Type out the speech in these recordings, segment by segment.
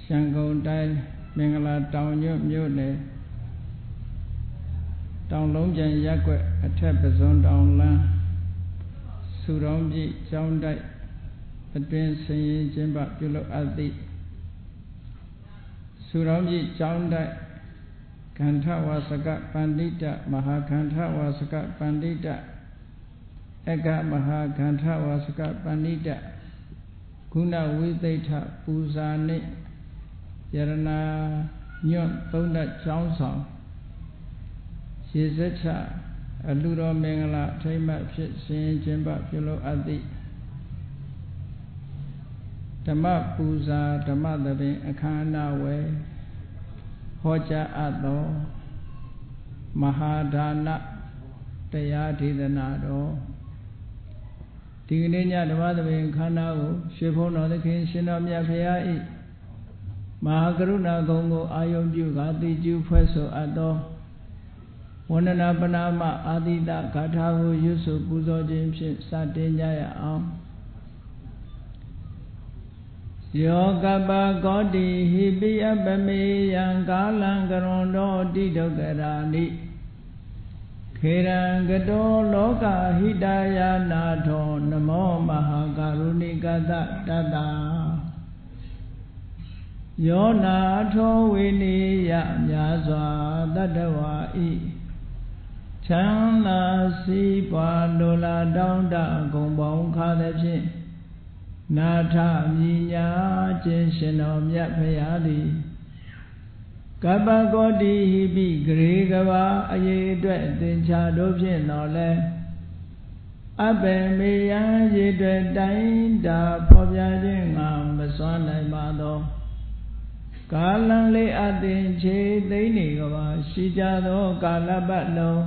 ရှမ်းကုန်းတိုင်းမင်္ဂလာတောင်ညွတ်မြို့နယ်တောင်လုံးပြန်ရက်ွက်အထက်ပဇွန်တောင်လန်းစုတော်ပြည့်ကျောင်းတိုက်အတွင်ဆင်ရင်ကျင်းပပြုလုပ်အပ်သည့်စုတော်ပြည့်ကျောင်းတိုက်ခန္ဓဝါစကပန္တိတမဟာခန္ဓဝါစကပန္တိတအက္ခမဟာခန္ဓဝါစကပန္တိတဂုဏဝိသိဋ္ဌပူဇာနှင့်ယရဏညွန့်သုံးသက်ကျောင်းဆောင်ရေစက်ချအလှတော်မင်္ဂလာထိမ့်မှတ်ဖြစ်ရှင်ကျင်းပပြုလုပ်အပ်သည့်ဓမ္မပူဇာဓမ္မသဘင်အခမ်းအနားဝယ်ဟောကြားအပ်သောမဟာဒါနတရားဒေသနာတော်ဒီကနေ့ညဓမ္မသဘင်ခန္ဓာကိုရွှေဘုန်းတော်သခင်ရှင်တော်မြတ်ဖရာ၏မဟာကရုဏာဂုဏ်ကိုအာယုံပြုကာတိကျူဖွဲ့ဆိုအပ်သောဝန္ဒနာပနာမအာတိတဂါထာကိုရွတ်ဆိုပူဇော်ခြင်းဖြင့်စတင်ကြရအောင်ယောကပကောတိဟိပိအပမေယံကာလံကရွန်တော်တိဒုက္ခရာနိခေရံကတောလောကဟိတယာနာထောနမောမဟာကရုဏိကတတတယောနာထောဝိနိယမြာစွာတတဝါဤချမ်းသာစီးပွားလိုလားတောင်းတဂုံပေါင်းခါသည်ဖြင့်နာထမြညာခြင်းရှင်တော်မြတ်ဖရာသည်ကပ္ပကောတိဟိပိဂရေကဘာအရေးအတွက်သင်္ချာတို့ဖြင့်တော်လဲအဘယ်မေယံရေအတွက်တိုင်းတာဖော်ပြခြင်းငါမစွမ်းနိုင်ပါသောကာလံလေးအသင်ခြေသိမ့်နေကဘာရှိကြသောကာလပတ်လုံး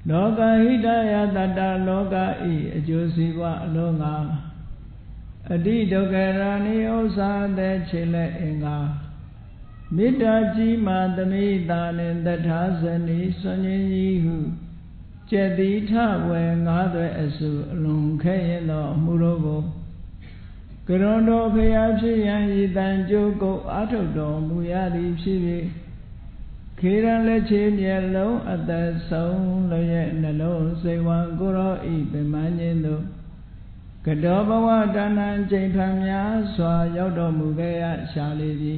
လောကဟိတယတတလောကဤအကျိုးစီးပွားအလုံးငါအတိဒုက္ခရာနိဥ္စာတဲ့ခြေလက်အင်္ဂါမေတ္တာကြီးမှသမိတာနှင့်တထာဇနီဆွန်ရင်ကြီးဟုကျက်တိထဝယ်ငါးသွဲအစုအလုံးခဲရင်သောအမှုတို့ကိုကရွန်တော်ဖရာဖြစ်ရန်ဤတန်ကြိုးကုတ်အာထုတ်တော်မူရသည်ဖြစ်၍ခေရန်လက်ချေမျက်လုံးအသက်ဆုံးလျက်နှလုံးစိတ်ဝံကိုရောဤပင်မခြင်းသို့ကတောဘဝတဏ္ဏချိန်ဖန်များစွာရောက်တော်မူခဲ့ရရှာလေပြီ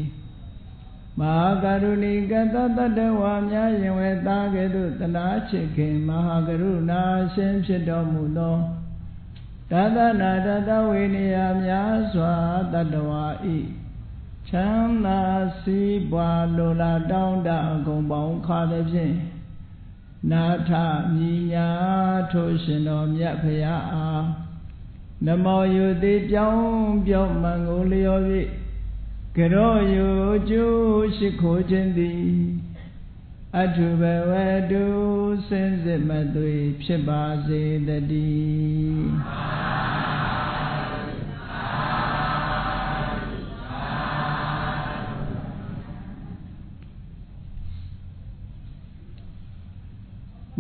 မဟာကရုဏီကတတတဝါများရင်ဝဲသားကဲ့သို့တနာချစ်ခင်မဟာကရုဏာရှင်ဖြစ်တော်မူသောတသနာတတဝိနည်းများစွာတတဝါဤချမ်းသာစီးပွားလိုလားတောင်းတအကုန်ပေါင်းခါသည်ဖြင့်နာထမြညာထိုရှင်တော်မြတ်ဖရာအားနမောယုတိပြောင်းပြောင်းမှန်ကိုလျော်၍ကရောယုကျိုးရှိခိုးခြင်းသည်အထုဘဝတုစင်စစ်မသွေဖြစ်ပါစေတည်း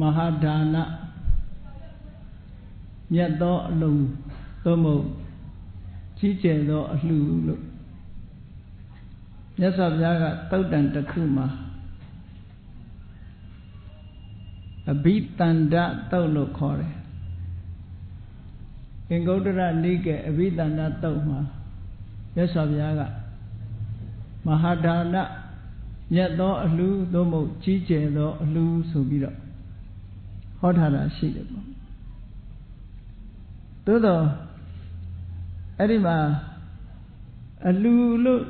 မဟာဒါနမြတ်သောအလုံးသို့မဟုတ်ကြီးကျယ်သောအလှလို့မြတ်စွာဘုရားကသုတ်တန်တစ်ခုမှာအဘိတန္တသုတ်လို့ခေါ်တယ်အင်္ဂုတ္တရနိကေအဘိတန္တသုတ်မှာမြတ်စွာဘုရားကမဟာဒါနမြတ်သောအလှသို့မဟုတ်ကြီးကျယ်သောအလှဆိုပြီးတော့ဟောထားတာရှိတယ်ပေါ့သို့တော့အဲ့ဒီမှာအလှလို့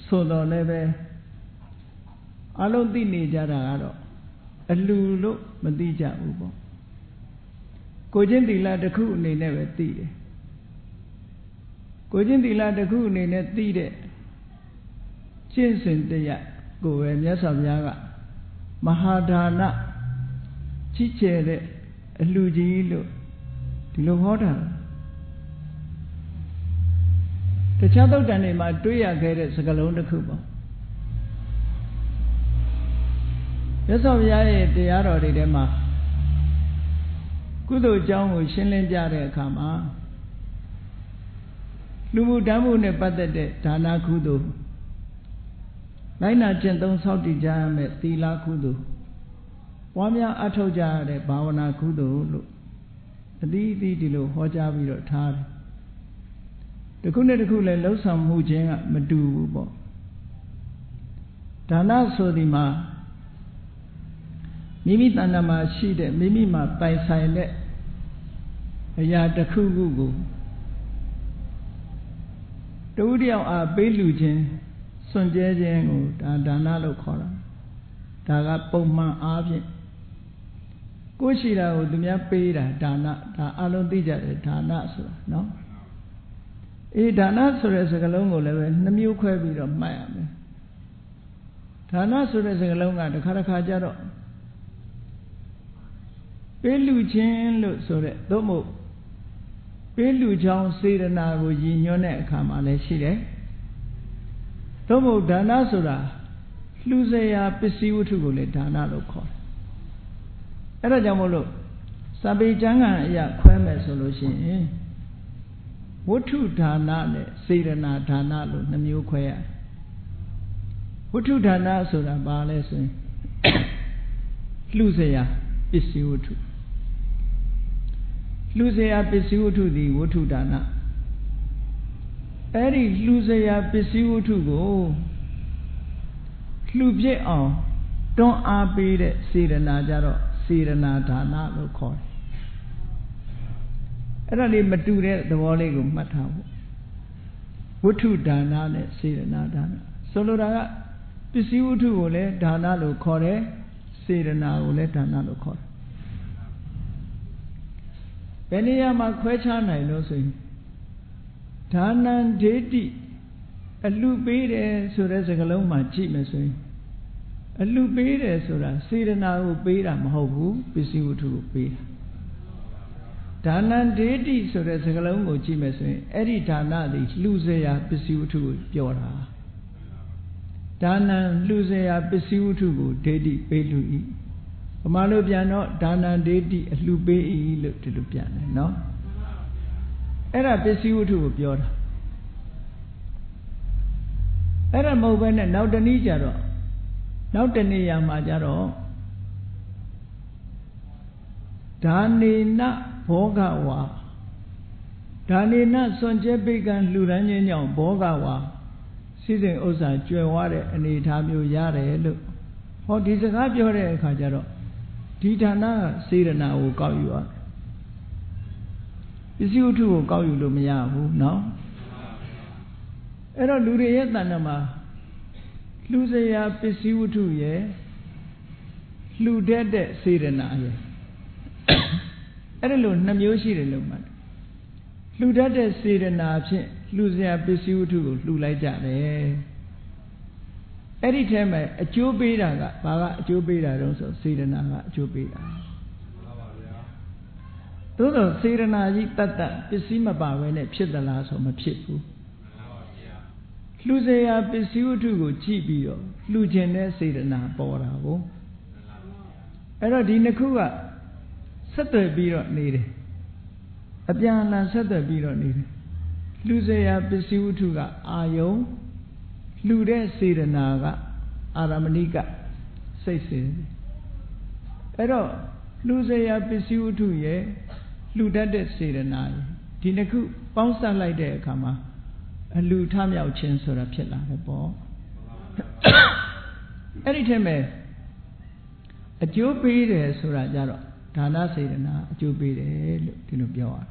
ဆိုတော့လည်းပဲအလုံးသိနေကြတာကတော့အလှလို့မသိကြဘူးပေါ့ကိုချင်းသီလတစ်ခုအနေနဲ့ပဲသိတယ်ကိုချင်းသီလတစ်ခုအနေနဲ့သိတဲ့ကျင့်စဉ်တရားကိုပဲမြတ်စွာဘုရားကမဟာဒါနကြီးကျယ်တဲ့အလှကြီးလို့ဒီလိုဟောတာတခြားသုတ်တန်တွေမှာတွေ့ရခဲ့တဲ့စကားလုံးတစ်ခုပေါ့မြတ်စွာဘုရားရဲ့တရားတော်တွေထဲမှာကုသိုလ်အကြောင်းကိုရှင်းလင်းပြတဲ့အခါမှာလူမှုတမ်းမှုနဲ့ပတ်သက်တဲ့ဒါနကုသိုလ် လိုက်နာကျင့်သုံးဆောက်တည်ကြရမယ်သီလကုသိုလ်ပွားများအထောက်ကြရတဲ့ဘာဝနာကုသိုလ်လို့အသီးသီးဒီလိုဟောကြားပြီးတော့ထားတယ်တစ်ခုနဲ့တစ်ခုလည်းလှုပ်ဆောင်မှုချင်းကမတူဘူးပေါ့ဒါနဆိုဒီမှာမိမိတဏ္ဍာမှာရှိတဲ့မိမိမှာပိုင်ဆိုင်တဲ့အရာတစ်ခုခုကိုတူတယောက်အားပေးလူခြင်းစွန့်ကြဲခြင်းကိုဒါနလို့ခေါ်တာဒါကပုံမှန်အားဖြင့်ကိုရှိတာကိုသူများပေးတာဒါနဒါအလုံးသိကြတယ်ဒါနဆိုတာနော်ဒါနဆိုတဲ့စကားလုံးကိုလည်းပဲနှမျိုးခွဲပြီးတော့မှတ်ရမယ်ဒါနဆိုတဲ့စကားလုံးကတစ်ခါကြတော့ပေးလူခြင်းလို့ဆိုတဲ့သို့မဟုတ်ပေးလူချောင်းစေတနာကိုရည်ညွှန်းတဲ့အခါမှာလည်းရှိတယ်သို့မဟုတ်ဒါနဆိုတာလှူစရာပစ္စည်းဝတ္ထုကိုလည်းဒါနလို့ခေါ်တယ်အဲ့ဒါကြောင့်မို့လို့စာပေကျမ်းဂန်အရာခွဲမယ်ဆိုလို့ရှိရင်ဝတ္ထုဒါနနဲ့စေတနာဒါနလို့နှမျိုးခွဲရတယ်ဝတ္ထုဒါနဆိုတာဘာလဲဆိုရင်လှူစရာပစ္စည်းဝတ္ထုလှူစရာပစ္စည်းဝတ္ထုသည်ဝတ္ထုဒါနအဲ့ဒီလှူစရာပစ္စည်းဝတ္ထုကိုလှူပြည့်အောင်တွန်းအားပေးတဲ့စေတနာကြတော့စေတနာဒါနလို့ခေါ်တယ်အဲ့ဒါလေးမတူတဲ့သဘောလေးကိုမှတ်ထားဖို့ဝတ္ထုဒါနနဲ့စေတနာဒါနဆိုလိုတာကပစ္စည်းဝတ္ထုကိုလည်းဒါနလို့ခေါ်တယ်စေတနာကိုလည်းဒါနလို့ခေါ်တယ်ဘယ်နေရာမှာခွဲခြားနိုင်လို့ဆိုရင်ဒါနံဒေတိအလှပေးတယ်ဆိုတဲ့စကားလုံးမှာကြည့်မယ်ဆိုရင်အလှပေးတယ်ဆိုတာစေတနာကိုပေးတာမဟုတ်ဘူးပစ္စည်းဝတ္ထုကိုပေးတာဒါနံဒေတိဆိုတဲ့စကားလုံးကိုကြည့်မယ်ဆိုရင်အဲ့ဒီဒါနသည်လှူစရာပစ္စည်းဝတ္ထုကိုပြောတာဒါနံလှူစရာပစ္စည်းဝတ္ထုကိုဒေတိပေးလူ၏ဗမာလိုပြန်တော့ဒါနံဒေတိအလှပေး၏လို့ဒီလိုပြန်တယ်နော်အဲ့ဒါပစ္စည်းဝတ္ထုကိုပြောတာအဲ့ဒါမဟုတ်ဘဲနဲ့နောက်တနည်းကြတော့နောက်တနေရာမှာကြတော့ဒါနေနဘောဂဝါဒါနေနစွန့်ကြဲပိကံလှူဒန်းခြင်းကြောင့်ဘောဂဝါစိစိမ်ဥစ္စာကြွယ်ဝတဲ့အနေအထားမျိုးရတယ်လို့ဟောဒီစကားပြောတဲ့အခါကျတော့ဒီဌာနကစေတနာကိုကောက်ယူရပစ္စည်းဝတ္ထုကိုကောက်ယူလို့မရဘူးเนาะအဲ့တော့လူတွေရဲ့တဏ္ဍာမှာလှူစရာပစ္စည်းဝတ္ထုရဲ့လှူတတ်တဲ့စေတနာရဲ့အဲ့ဒါလို့နှမျိုးရှိတယ်လို့မှတ်လှူတတ်တဲ့စေတနာဖြင့်လှူစရာပစ္စည်းဝတ္ထုကိုလှူလိုက်ကြတယ်အဲ့ဒီထဲမှာအကျိုးပေးတာကဘာကအကျိုးပေးတာတုံးဆိုစေတနာကအကျိုးပေးတာမှန်ပါဗျာသို့တော့စေတနာကြီးတတ်တတ်ပစ္စည်းမပါဘဲနဲ့ဖြစ်သလားဆိုမဖြစ်ဘူးမှန်ပါဗျာလှူစရာပစ္စည်းဝတ္ထုကိုကြည့်ပြီးတော့လှူခြင်းတဲ့စေတနာပေါ်တာကိုအဲ့တော့ဒီနှစ်ခုကဆက်သွယ်ပြီးတော့နေတယ်အပြန်အလှန်ဆက်သွယ်ပြီးတော့နေတယ်လှူစရာပစ္စည်းဝတ္ထုကအာယုံလှူတဲ့စေတနာကအာရမဏိကစိတ်စေအဲ့တော့လှူစရာပစ္စည်းဝတ္ထုရဲ့လှူတတ်တဲ့စေတနာဒီနှစ်ခုပေါင်းစပ်လိုက်တဲ့အခါမှာအလှူထမြောက်ခြင်းဆိုတာဖြစ်လာတယ်ပေါ့အဲ့ဒီထဲမှာအကျိုးပေးတယ်ဆိုတာကြတော့ဒါနစေတနာအကျိုးပေးတယ်လို့ဒီလိုပြောရတယ်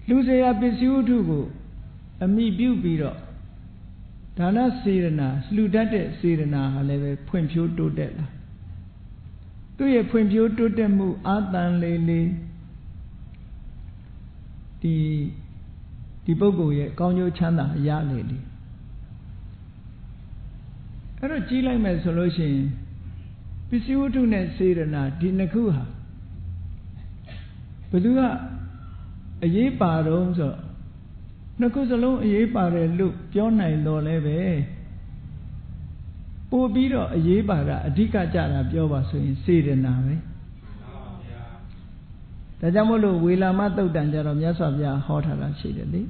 လှူစရာပစ္စည်းဝတ္ထုကိုအမိပြုပြီးတော့ဒါနစေတနာလှူတတ်တဲ့စေတနာဟာလည်းပဲဖွံ့ဖြိုးတိုးတက်လာသူ့ရဲ့ဖွံ့ဖြိုးတိုးတက်မှုအာတန်လေးလေးဒီပုဂ္ဂိုလ်ရဲ့ကောင်းကျိုးချမ်းသာရလေလေအဲ့တော့ကြီးလိုက်မယ်ဆိုလို့ရှိရင်ပစ္စည်းဝတ္ထုနဲ့စေတနာဒီနှစ်ခုဟာဘယ်သူကအရေးပါတော့ဆိုနှစ်ခုစလုံးအရေးပါတယ်လို့ပြောနိုင်တော့လဲပဲပို့ပြီးတော့အရေးပါတာအဓိကကြတာပြောပါဆိုရင်စေတနာပဲဒါကြောင့်မို့လို့ဝေလာမသုတ်တန်ကြတော့မြတ်စွာဘုရားဟောထားတာရှိတယ်လေ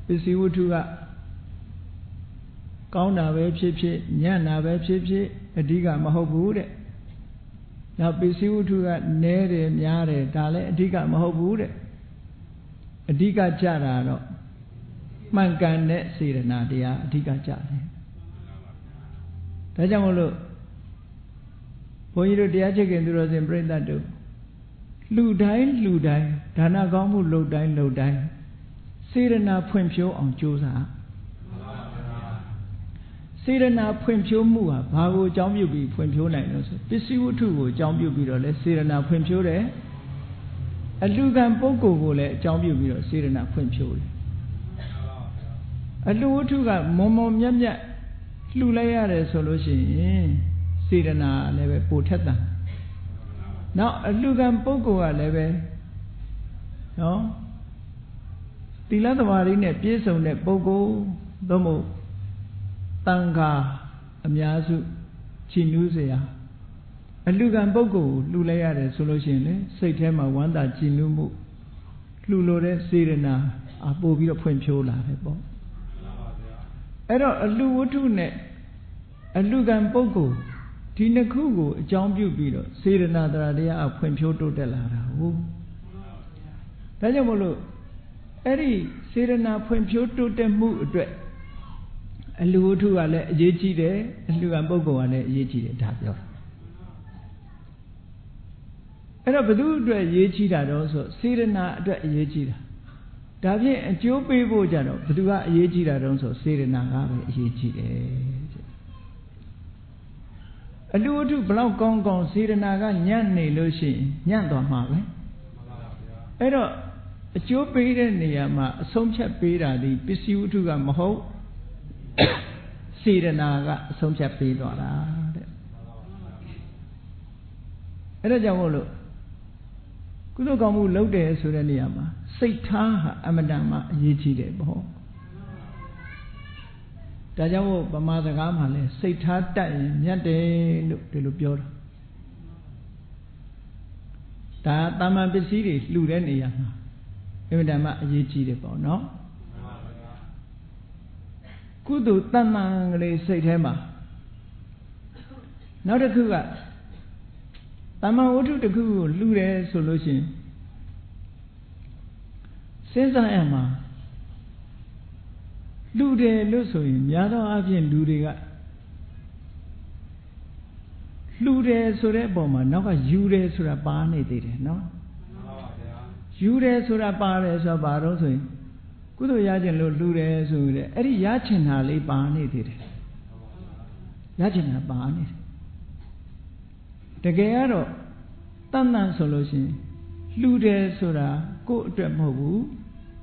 ပစ္စည်းဝတ္ထုက ကောင်းတာပဲဖြစ်ဖြစ်ညံ့တာပဲဖြစ်ဖြစ်အဓိကမဟုတ်ဘူးတဲ့နောက်ပစ္စည်းဝတ္ထုကနဲတယ်များတယ်ဒါလည်းအဓိကမဟုတ်ဘူးတဲ့အဓိကကြတာတော့မှန်ကန်တဲ့စေတနာတရားအဓိကကြတယ်ဒါကြောင့်မို့လို့ဘုန်းကြီးတို့တရားချစ်ခင်သူတော်စင်ပြိဿတ်တို့လူတိုင်းဒါနကောင်းမှုလုပ်တိုင်းစေတနာဖွံ့ဖြိုးအောင်ကြိုးစားစေတနာဖွံ့ဖြိုးမှုဟာဘာကိုအကြောင်းပြုပြီးဖွံ့ဖြိုးနိုင်လို့ဆိုပစ္စည်းဝတ္ထုကိုအကြောင်းပြုပြီးတော့လဲစေတနာဖွံ့ဖြိုးတယ်အလှူခံပုဂ္ဂိုလ်ကိုလည်းအကြောင်းပြုပြီးတော့စေတနာဖွံ့ဖြိုးတယ်အလှူဝတ္ထုကမွန်မြတ်လှူလိုက်ရတယ်ဆိုလို့ရှိရင်စေတနာလည်းပဲပိုထက်တာနောက်အလှူခံပုဂ္ဂိုလ်ကလည်းပဲနော်သီလသမာဓိနဲ့ပြည့်စုံတဲ့ပုဂ္ဂိုလ်သို့မဟုတ်တန်ခါအများစုချီးနူးเสียအလှူခံပုဂ္ဂိုလ်လှူလိုက်ရတယ်ဆိုလို့ရှိရင်လေစိတ်ထဲမှာဝမ်းသာချီးနူးမှုလှူလို့တဲ့စေတနာပို့ပြီးတော့ဖွံ့ဖြိုးလာတယ်ပေါ့အဲ့တော့အလှူဝတ္ထုနဲ့အလှူခံပုဂ္ဂိုလ်ဒီနှစ်ခုကိုအကြောင်းပြုပြီးတော့စေတနာတရားဖွံ့ဖြိုးတိုးတက်လာတာဟုတ်ဒါကြောင့်မို့လို့အဲ့ဒီစေတနာဖွံ့ဖြိုးတိုးတက်မှုအတွက်အလှူဝတ္ထုကလည်းအရေးကြီးတယ်အလှူခံပုဂ္ဂိုလ်ကလည်းအရေးကြီးတယ်ဒါပြောတာအဲ့တော့ဘယ်သူအတွက်အရေးကြီးတာတော့ဆိုစေတနာအတွက်အရေးကြီးတာဒါဖြင့်အကျိုးပေးဖို့ကြတော့ဘယ်သူကအရေးကြီးတာတော့ဆိုစေတနာကပဲအရေးကြီးတယ်အလှူဝတ္ထုဘလောက်ကောင်းစေတနာကညံ့နေလို့ရှိရင်ညံ့သွားမှာပဲအဲ့တော့အကျိုးပေးတဲ့နေရာမှာအဆုံးဖြတ်ပေးတာဒီပစ္စည်းဝတ္ထုကမဟုတ်စေတနာကအဆုံးဖြတ်ပေးသွားတာတဲ့အဲ့ဒါကြောင့်မို့လို့ကုသိုလ်ကောင်းမှုလုပ်တယ်ဆိုတဲ့နေရာမှာစိတ်ထားဟာအမတန်မှအရေးကြီးတယ်ပေါ့ဒါကြောင့်မို့ဗမာစကားမှာလဲစိတ်ထားတတ်ရင်မြတ်တယ်လို့ဒီလိုပြောတာဒါတာမန်ပစ္စည်းတွေလှူတဲ့နေရာမှာအမတန်မှအရေးကြီးတယ်ပေါ့နော်ကုသိုလ်တဏ္ဍာကလေးစိတ်ထဲမှာနောက်တစ်ခုကတမ္မာဝတ္ထုတစ်ခုကိုလှူတယ်ဆိုလို့ရှိရင်စဉ်းစားရမှာလှူတယ်လို့ဆိုရင်များသောအားဖြင့်လူတွေကလှူတယ်ဆိုတဲ့အပေါ်မှာနောက်ကယူတယ်ဆိုတာပါနေသေးတယ်နော်ယူတယ်ဆိုတာပါတယ်ဆိုတော့ဘာလို့ဆိုရင်ကုသိုလ်ရခြင်းလို့လှူတယ်ဆိုတဲ့အဲ့ဒီရချင်တာလေးပါနေသေးတယ်ရချင်တာပါနေတယ်တကယ်ကတော့တန်တန်ဆိုလို့ရှိရင်လှူတယ်ဆိုတာကိုယ့်အတွက်မဟုတ်ဘူး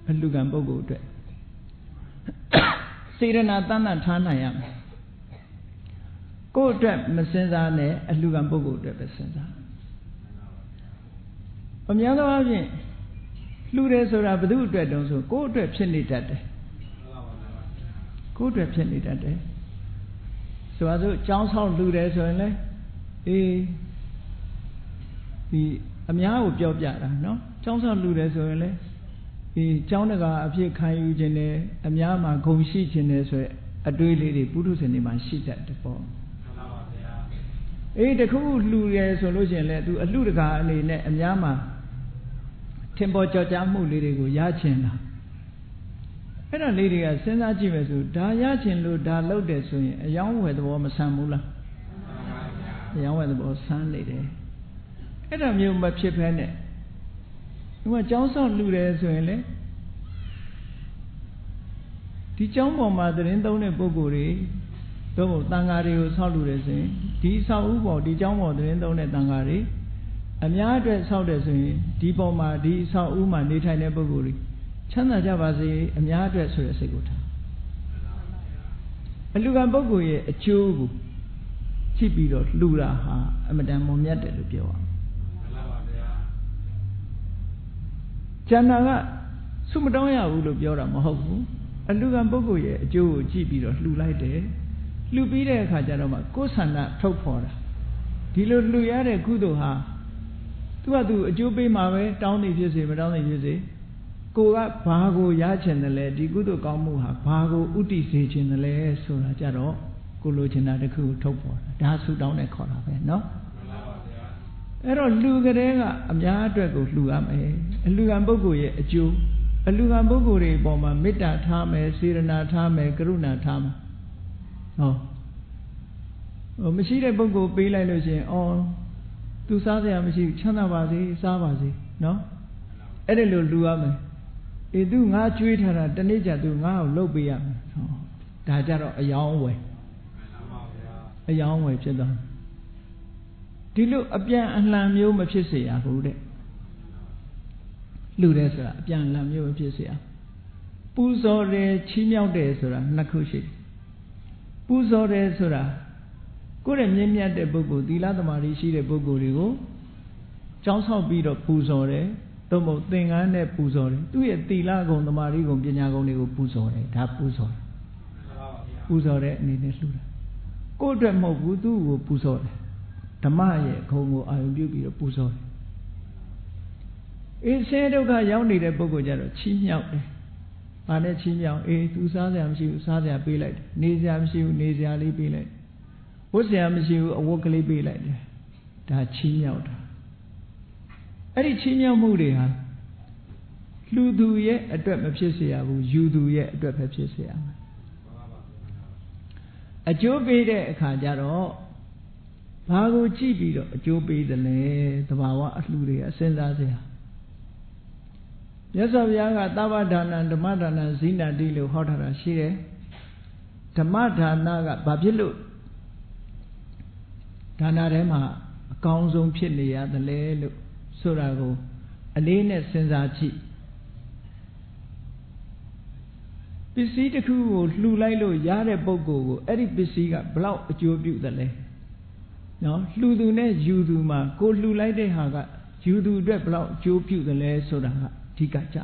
အလှူခံပုဂ္ဂိုလ်အတွက်စေတနာတန်တန်ထားနိုင်ရမယ်ကိုယ့်အတွက်မစင်စားနဲ့အလှူခံပုဂ္ဂိုလ်အတွက်ပဲစင်စားအများသောအားဖြင့်လှူတယ်ဆိုတာဘယ်သူအတွက်တုံးဆိုကိုယ့်အတွက်ဖြစ်နေတတ်တယ်ကိုယ့်အတွက်ဖြစ်နေတတ်တယ်ဆိုပါစို့ကျောင်းဆောင်လှူတယ်ဆိုရင်လေဒီအများကိုပြောပြတာနော်ကျောင်းဆောင်လှူတယ်ဆိုရင်လေဒီကျောင်းတကာအဖြစ်ခံယူခြင်းနဲ့အများမှာဂုဏ်ရှိခြင်းနဲ့ဆိုရအတွေးလေးတွေပုထုဇဉ်တွေမှာရှိတတ်တယ်ပေါ့တခုလှူတယ်ဆိုလို့ရှိရင်လေသူအလှူတကာအနေနဲ့အများမှာထင်ပေါ်ကြော်ကြားမှုလေးတွေကိုရချင်တာအဲ့ဒါလေးတွေကစဉ်းစားကြည့်မယ်ဆိုဒါရချင်လို့ဒါလုပ်တယ်ဆိုရင်အယောင်းဝယ်သဘောမဆန်ဘူးလားအယောင်းဝယ်သဘောဆန်းနေတယ်အဲ့ဒါမျိုးမဖြစ်ဖဲနဲ့ဒီမှာကျောင်းဆောင်လှူတယ်ဆိုရင်လေဒီကျောင်းပေါ်မှာသတင်းသုံးတဲ့ပုဂ္ဂိုလ်တွေတို့တန်ဃာတွေကိုဆောက်လှူတယ်ဆိုရင်ဒီဆောက်ဥပေါ်ဒီကျောင်းပေါ်သတင်းသုံးတဲ့တန်ဃာတွေအများအတွက်ဆောက်တယ်ဆိုရင်ဒီပေါ်မှာဒီဆောက်ဥမှာနေထိုင်တဲ့ပုဂ္ဂိုလ်တွေချမ်းသာကြပါစေအများအတွက်ဆိုတဲ့စိတ်ကိုထားအလှူခံပုဂ္ဂိုလ်ရဲ့အကျိုးကိုကြည့်ပြီးတော့လှူတာဟာအမတန်မွန်မြတ်တယ်လို့ပြောရအောင်ကျန်တာကဆုမတောင်းရဘူးလို့ပြောတာမဟုတ်ဘူးအလှူခံပုဂ္ဂိုလ်ရဲ့အကျိုးကိုကြည့်ပြီးတော့လှူလိုက်တယ်လှူပြီးတဲ့အခါကျတော့မှကိုယ်ဆန္ဒထုတ်ဖော်တာဒီလိုလှူရတဲ့ကုသိုလ်ဟာသူကသူအကျိုးပေးမှာပဲတောင်းနေဖြစ်စေမတောင်းနေဖြစ်စေ ကိုကဘာကိုရချင်တယ်လဲဒီကုသိုလ်ကောင်းမှုဟာဘာကိုဥတည်စေချင်တယ်လဲဆိုတာကြတော့ကိုလိုချင်တာတစ်ခုထုတ်ပေါ်တာဒါဆူတောင်းနဲ့ခေါ်တာပဲเนาะအဲ့တော့လှူကြတဲ့ကအများအတွက်ကိုလှူရမယ်အလှူခံပုဂ္ဂိုလ်ရဲ့အကျိုးအလှူခံပုဂ္ဂိုလ်တွေအပေါ်မှာမေတ္တာထားမယ်စေရနာထားမယ်ကရုဏာထားမယ်ဟောမရှိတဲ့ပုဂ္ဂိုလ်ပေးလိုက်လို့ရှိရင်အော်သူစားစရာမရှိဘူးချမ်းသာပါစေစားပါစေเนาะအဲ့ဒါလိုလှူရမယ်အေးသူငါကြွေးထားတာတနေ့ကျသူငါ့ကိုလှုပ်ပေးရမယ်ဟောဒါကြတော့အယောင်းဝယ်အယောင်းဝယ်ဖြစ်သွားဒီလိုအပြန်အလှန်မျိုးမဖြစ်စေရဘူးတဲ့လူတဲ့ဆိုတာအပြန်အလှန်မျိုးမဖြစ်စေရပူဇော်တယ်ချီးမြှောက်တယ်ဆိုတာနှစ်ခုရှိတယ်ပူဇော်တယ်ဆိုတာကိုယ့်ရဲ့မြင့်မြတ်တဲ့ပုဂ္ဂိုလ်သီလသမာဓိရှိတဲ့ပုဂ္ဂိုလ်တွေကိုကြောင်းဆောက်ပြီးတော့ပူဇော်တယ်သို့မဟုတ်သင်္ကန်းနဲ့ပူဇော်တယ်သူ့ရဲ့သီလဂုဏ်သမာဓိဂုဏ်ပညာဂုဏ်တွေကိုပူဇော်တယ်ဒါပူဇော်တယ်ပူဇော်တဲ့အနေနဲ့လှူတာကိုယ့်အတွက်မဟုတ်ဘူးသူ့ကိုပူဇော်တယ်ဓမ္မရဲ့ဂုဏ်ကိုအာရုံပြုပြီးတော့ပူဇော်တယ်အေးဆင်းရဲဒုက္ခရောက်နေတဲ့ပုဂ္ဂိုလ်ကြတော့ချီးမြှောက်တယ်။ဘာနဲ့ချီးမြှောက်အေးသူစားစရာမရှိဘူးစားစရာပေးလိုက်တယ်နေစရာမရှိဘူးနေစရာလေးပေးလိုက်ဝတ်စရာမရှိဘူးအဝတ်ကလေးပေးလိုက်တယ်ဒါချီးမြှောက်တာအဲ့ဒီချီးမြှောက်မှုတွေဟာလှူသူရဲ့အတွက်မဖြစ်စေရဘူးယူသူရဲ့အတွက်ပဲဖြစ်စေရမယ်အကျိုးပေးတဲ့အခါကျတော့ဘာကိုကြည့်ပြီးတော့အကျိုးပေးတယ်လဲသဘာဝအလှူတွေအစဉ်းစားစရာမြတ်စွာဘုရားကသဗ္ဗဒါနံဓမ္မဒါနံဇိနတိလို့ဟောထားတာရှိတယ်ဓမ္မဒါနကဘာဖြစ်လို့ဒါနထဲမှာအကောင်းဆုံးဖြစ်နေရတယ်လဲလို့ဆိုတာကိုအလေးနဲ့စဉ်းစားကြည့်ပစ္စည်းတစ်ခုကိုလှူလိုက်လို့ရတဲ့ပုဂ္ဂိုလ်ကိုအဲ့ဒီပစ္စည်းကဘလောက်အကျိုးပြုတယ်လဲနော်လှူသူနဲ့ယူသူမှာကိုလှူလိုက်တဲ့ဟာကယူသူအတွက်ဘလောက်အကျိုးပြုတယ်လဲဆိုတာကအဓိကကြ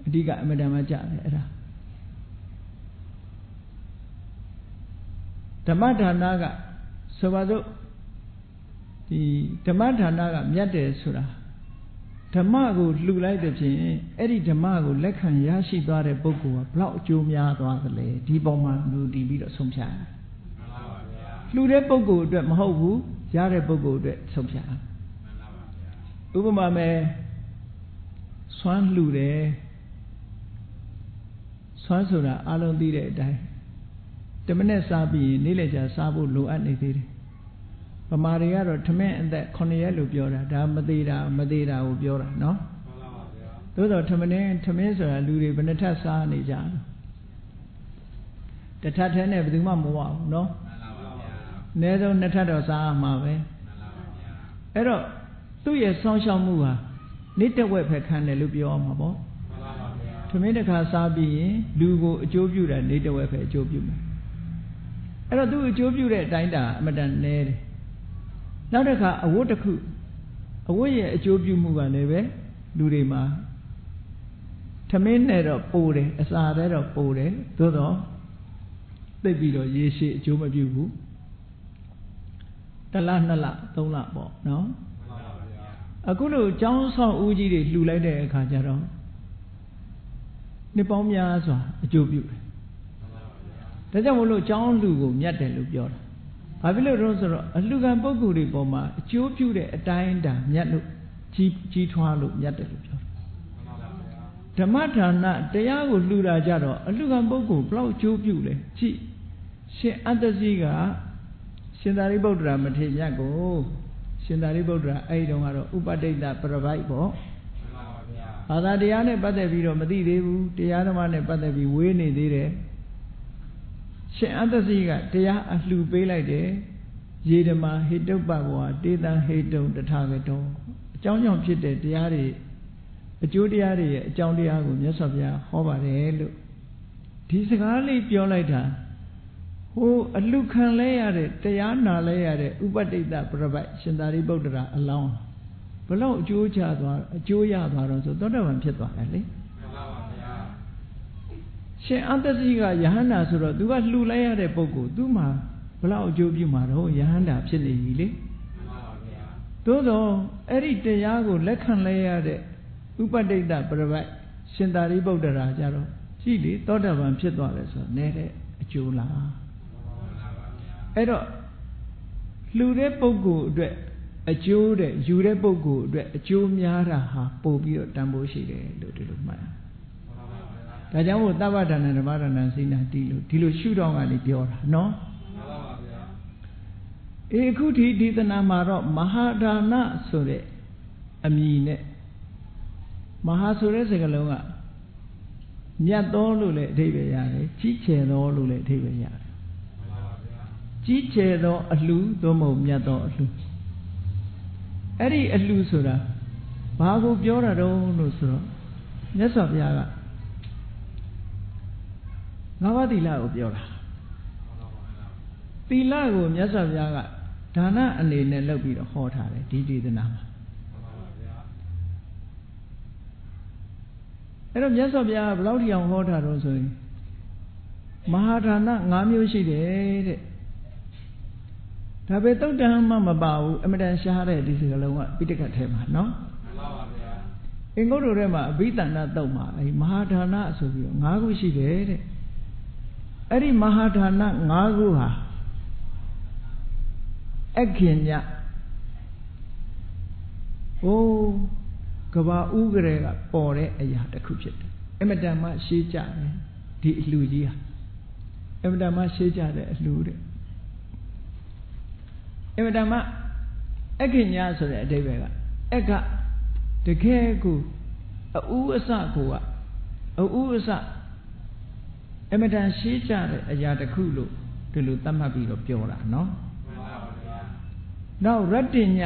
အဓိကအမှန်တမ်းကြတယ်အဲ့ဒါဓမ္မဒါနကဆိုပါစို့ဒီဓမ္မဒါနကမြတ်တယ်ဆိုတာဓမ္မကိုလှူလိုက်တဲ့ဖြင့်အဲ့ဒီဓမ္မကိုလက်ခံရရှိသွားတဲ့ပုဂ္ဂိုလ်ကဘလောက်အကျိုးများသွားသလဲဒီပုံမှာလူတည်ပြီးတော့ဆုံးဖြတ်ရတယ်လှူတဲ့ပုဂ္ဂိုလ်အတွက်မဟုတ်ဘူးရတဲ့ပုဂ္ဂိုလ်အတွက်ဆုံးဖြတ်ရတယ်ဥပမာမဲ့ဆွမ်းလှူတယ်ဆွမ်းဆိုတာအလုံးသိတဲ့အတိုင်းတမနဲ့စားပြီးနေ့လည်ကြာစားဖို့လိုအပ်နေသေးတယ်ဗမာတွေကတော့ထမင်းအသက်9ရက်လို့ပြောတာဒါမသေးတာကိုပြောတာနော်သို့တော့ထမင်းဆိုတာလူတွေဘယ်နှထပ်စားနေကြတစ်ထပ်ထဲနဲ့ဘယ်သူမှမဝဘူးနော်အနည်းဆုံး2ထပ်တော့စားမှာပဲအဲ့တော့သူ့ရဲ့စောင့်ရှောက်မှုဟာနေ့တစ်ဝက်ပဲခံတယ်လို့ပြောမှာပေါ့ထမင်းတစ်ခါစားပြီးရင်လူကိုအကျိုးပြုတာနေ့တစ်ဝက်ပဲအကျိုးပြုမယ်အဲ့တော့သူ့အကျိုးပြုတဲ့အတိုင်းတာအမတန်နည်းတယ်နောက်တစ်ခါအဝတ်တစ်ခုအဝတ်ရဲ့အကျိုးပြုမှုကလည်းပဲလူတွေမှာထမင်းနဲ့တော့ပိုတယ်အစာနဲ့တော့ပိုတယ်သို့တော့သိပြီးတော့ရေရှည်အကျိုးမပြုဘူး1လ2လ3လပေါ့နော်အခုလိုကျောင်းဆောင်ဦးကြီးတွေလှူလိုက်တဲ့အခါကျတော့နှစ်ပေါင်းများစွာအကျိုးပြုတယ်ဒါကြောင့်မလို့ကျောင်းလူကိုမြတ်တယ်လို့ပြောတာဘာဖြစ်လို့လဲဆိုတော့အလှူခံပုဂ္ဂိုလ်တွေပေါ်မှာအကျိုးပြုတဲ့အတိုင်းအတာမြတ်လို့ကြီးထွားလို့မြတ်တယ်လို့ပြောတာဓမ္မဒါနတရားကိုလှူတာကြတော့အလှူခံပုဂ္ဂိုလ်ဘလောက်အကျိုးပြုလဲကြည့်ရှင်အတ္တစီကရှင်သာရိပုတ္တရာမထေရမြတ်ကိုရှင်သာရိပုတ္တရာအဲ့ဒီတုန်းကတော့ဥပဋိတ္တပရပိုက်ပေါ့ဘာသာတရားနဲ့ပတ်သက်ပြီးတော့မသိသေးဘူးတရားဓမ္မနဲ့ပတ်သက်ပြီးဝေးနေသေးတယ်ရှင်အတ္တစီကတရားအလှူပေးလိုက်တယ်ယေဓမဟိတုပ္ပဘောတေတံဟိတုံတထာဂတောအကြောင်းကြောင့်ဖြစ်တဲ့တရားတွေအကျိုးတရားတွေရဲ့အကြောင်းတရားကိုမြတ်စွာဘုရားဟောပါတယ်လို့ဒီစကားလေးပြောလိုက်တာဟိုအလှခံလဲရတဲ့တရားနာလဲရတဲ့ဥပဋိတ္တပရပိုက်ရှင်သာရိပုတ္တရာအလောင်းဘလို့အကျိုးရသွားတော့ဆိုသောတာပန်ဖြစ်သွားတယ်လေရှင်အတ္တစီကယဟန္တာဆိုတော့ तू ကလှူလိုက်ရတဲ့ပုဂ္ဂိုလ် तू မှာဘလောက်အကျိုးပြုမှာတော့ယဟန္တာဖြစ်နေပြီလေသို့တော့အဲ့ဒီတရားကိုလက်ခံလိုက်ရတဲ့ ဥပတိတ္တပရပိုက်ရှင်သာရိပုတ္တရာကြတော့ကြည့်လေသောတာပန်ဖြစ်သွားတယ်ဆိုတော့နဲတဲ့အကျိုးလားအဲ့တော့လှူတဲ့ပုဂ္ဂိုလ်အတွက်အကျိုးတဲ့ယူတဲ့ပုဂ္ဂိုလ်အတွက်အကျိုးများတာဟာပို့ပြီးတော့တန်ဖိုးရှိတယ်လို့ဒီလိုမှတ်ရဒါကြောင့်မို့သဗ္ဗဒါနဓမ္မဒါနစိဏတိလို့ဒီလိုရှုတော့ကနေပြောတာနော်အခုဒီဒေသနာမှာတော့မဟာဒါနဆိုတဲ့အမည်နဲ့မဟာဆိုတဲ့စကားလုံးကမြတ်သောလို့လည်းအဓိပ္ပာယ်ရတယ်ကြီးကျယ်သောလို့လည်းအဓိပ္ပာယ်ရတယ်ကြီးကျယ်သောအလှသို့မဟုတ်မြတ်သောအလှအဲ့ဒီအလှဆိုတာဘာကိုပြောတာတုံးလို့ဆိုတော့မြတ်စွာဘုရားကငါးပါးသီလကိုပြောတာသီလကိုမြတ်စွာဘုရားကဒါနအနေနဲ့လုပ်ပြီးတော့ဟောထားတယ်ဒီဒေသနာမှာအဲ့တော့မြတ်စွာဘုရားကဘယ်လောက်ထိအောင်ဟောထားတော့ဆိုရင်မဟာဒါန5မျိုးရှိတယ်တဲ့ဒါပဲတုတ်တံမှမပါဘူးအမတန်ရှားတဲ့ဒီစကားလုံးကပိဋကတ်ထဲမှာနော်မှန်ပါဗျာအင်္ဂုတ္တထဲမှာအဘိဓမ္မာတုတ်မှာအဲဒီမဟာဒါနဆိုပြီးတော့5ခုရှိတယ်တဲ့အဲ့ဒီမဟာဒါန5ခုဟာအခင်ညကဘာဥကရေကပေါ်တဲ့အရာတစ်ခုဖြစ်တယ်အမတန်မှရှေးကြတယ်ဒီအလှကြီးဟာအမတန်မှရှေးကြတဲ့အလှတဲ့အမတန်မှအခင်ညဆိုတဲ့အဓိပ္ပာယ်ကအကတကယ်ကိုအဥအစကိုကအဥအစအမတန်ရှေးကြတဲ့အရာတစ်ခုလို့ဒီလိုသတ်မှတ်ပြီးတော့ပြောတာနော်နောက်ရတ္တည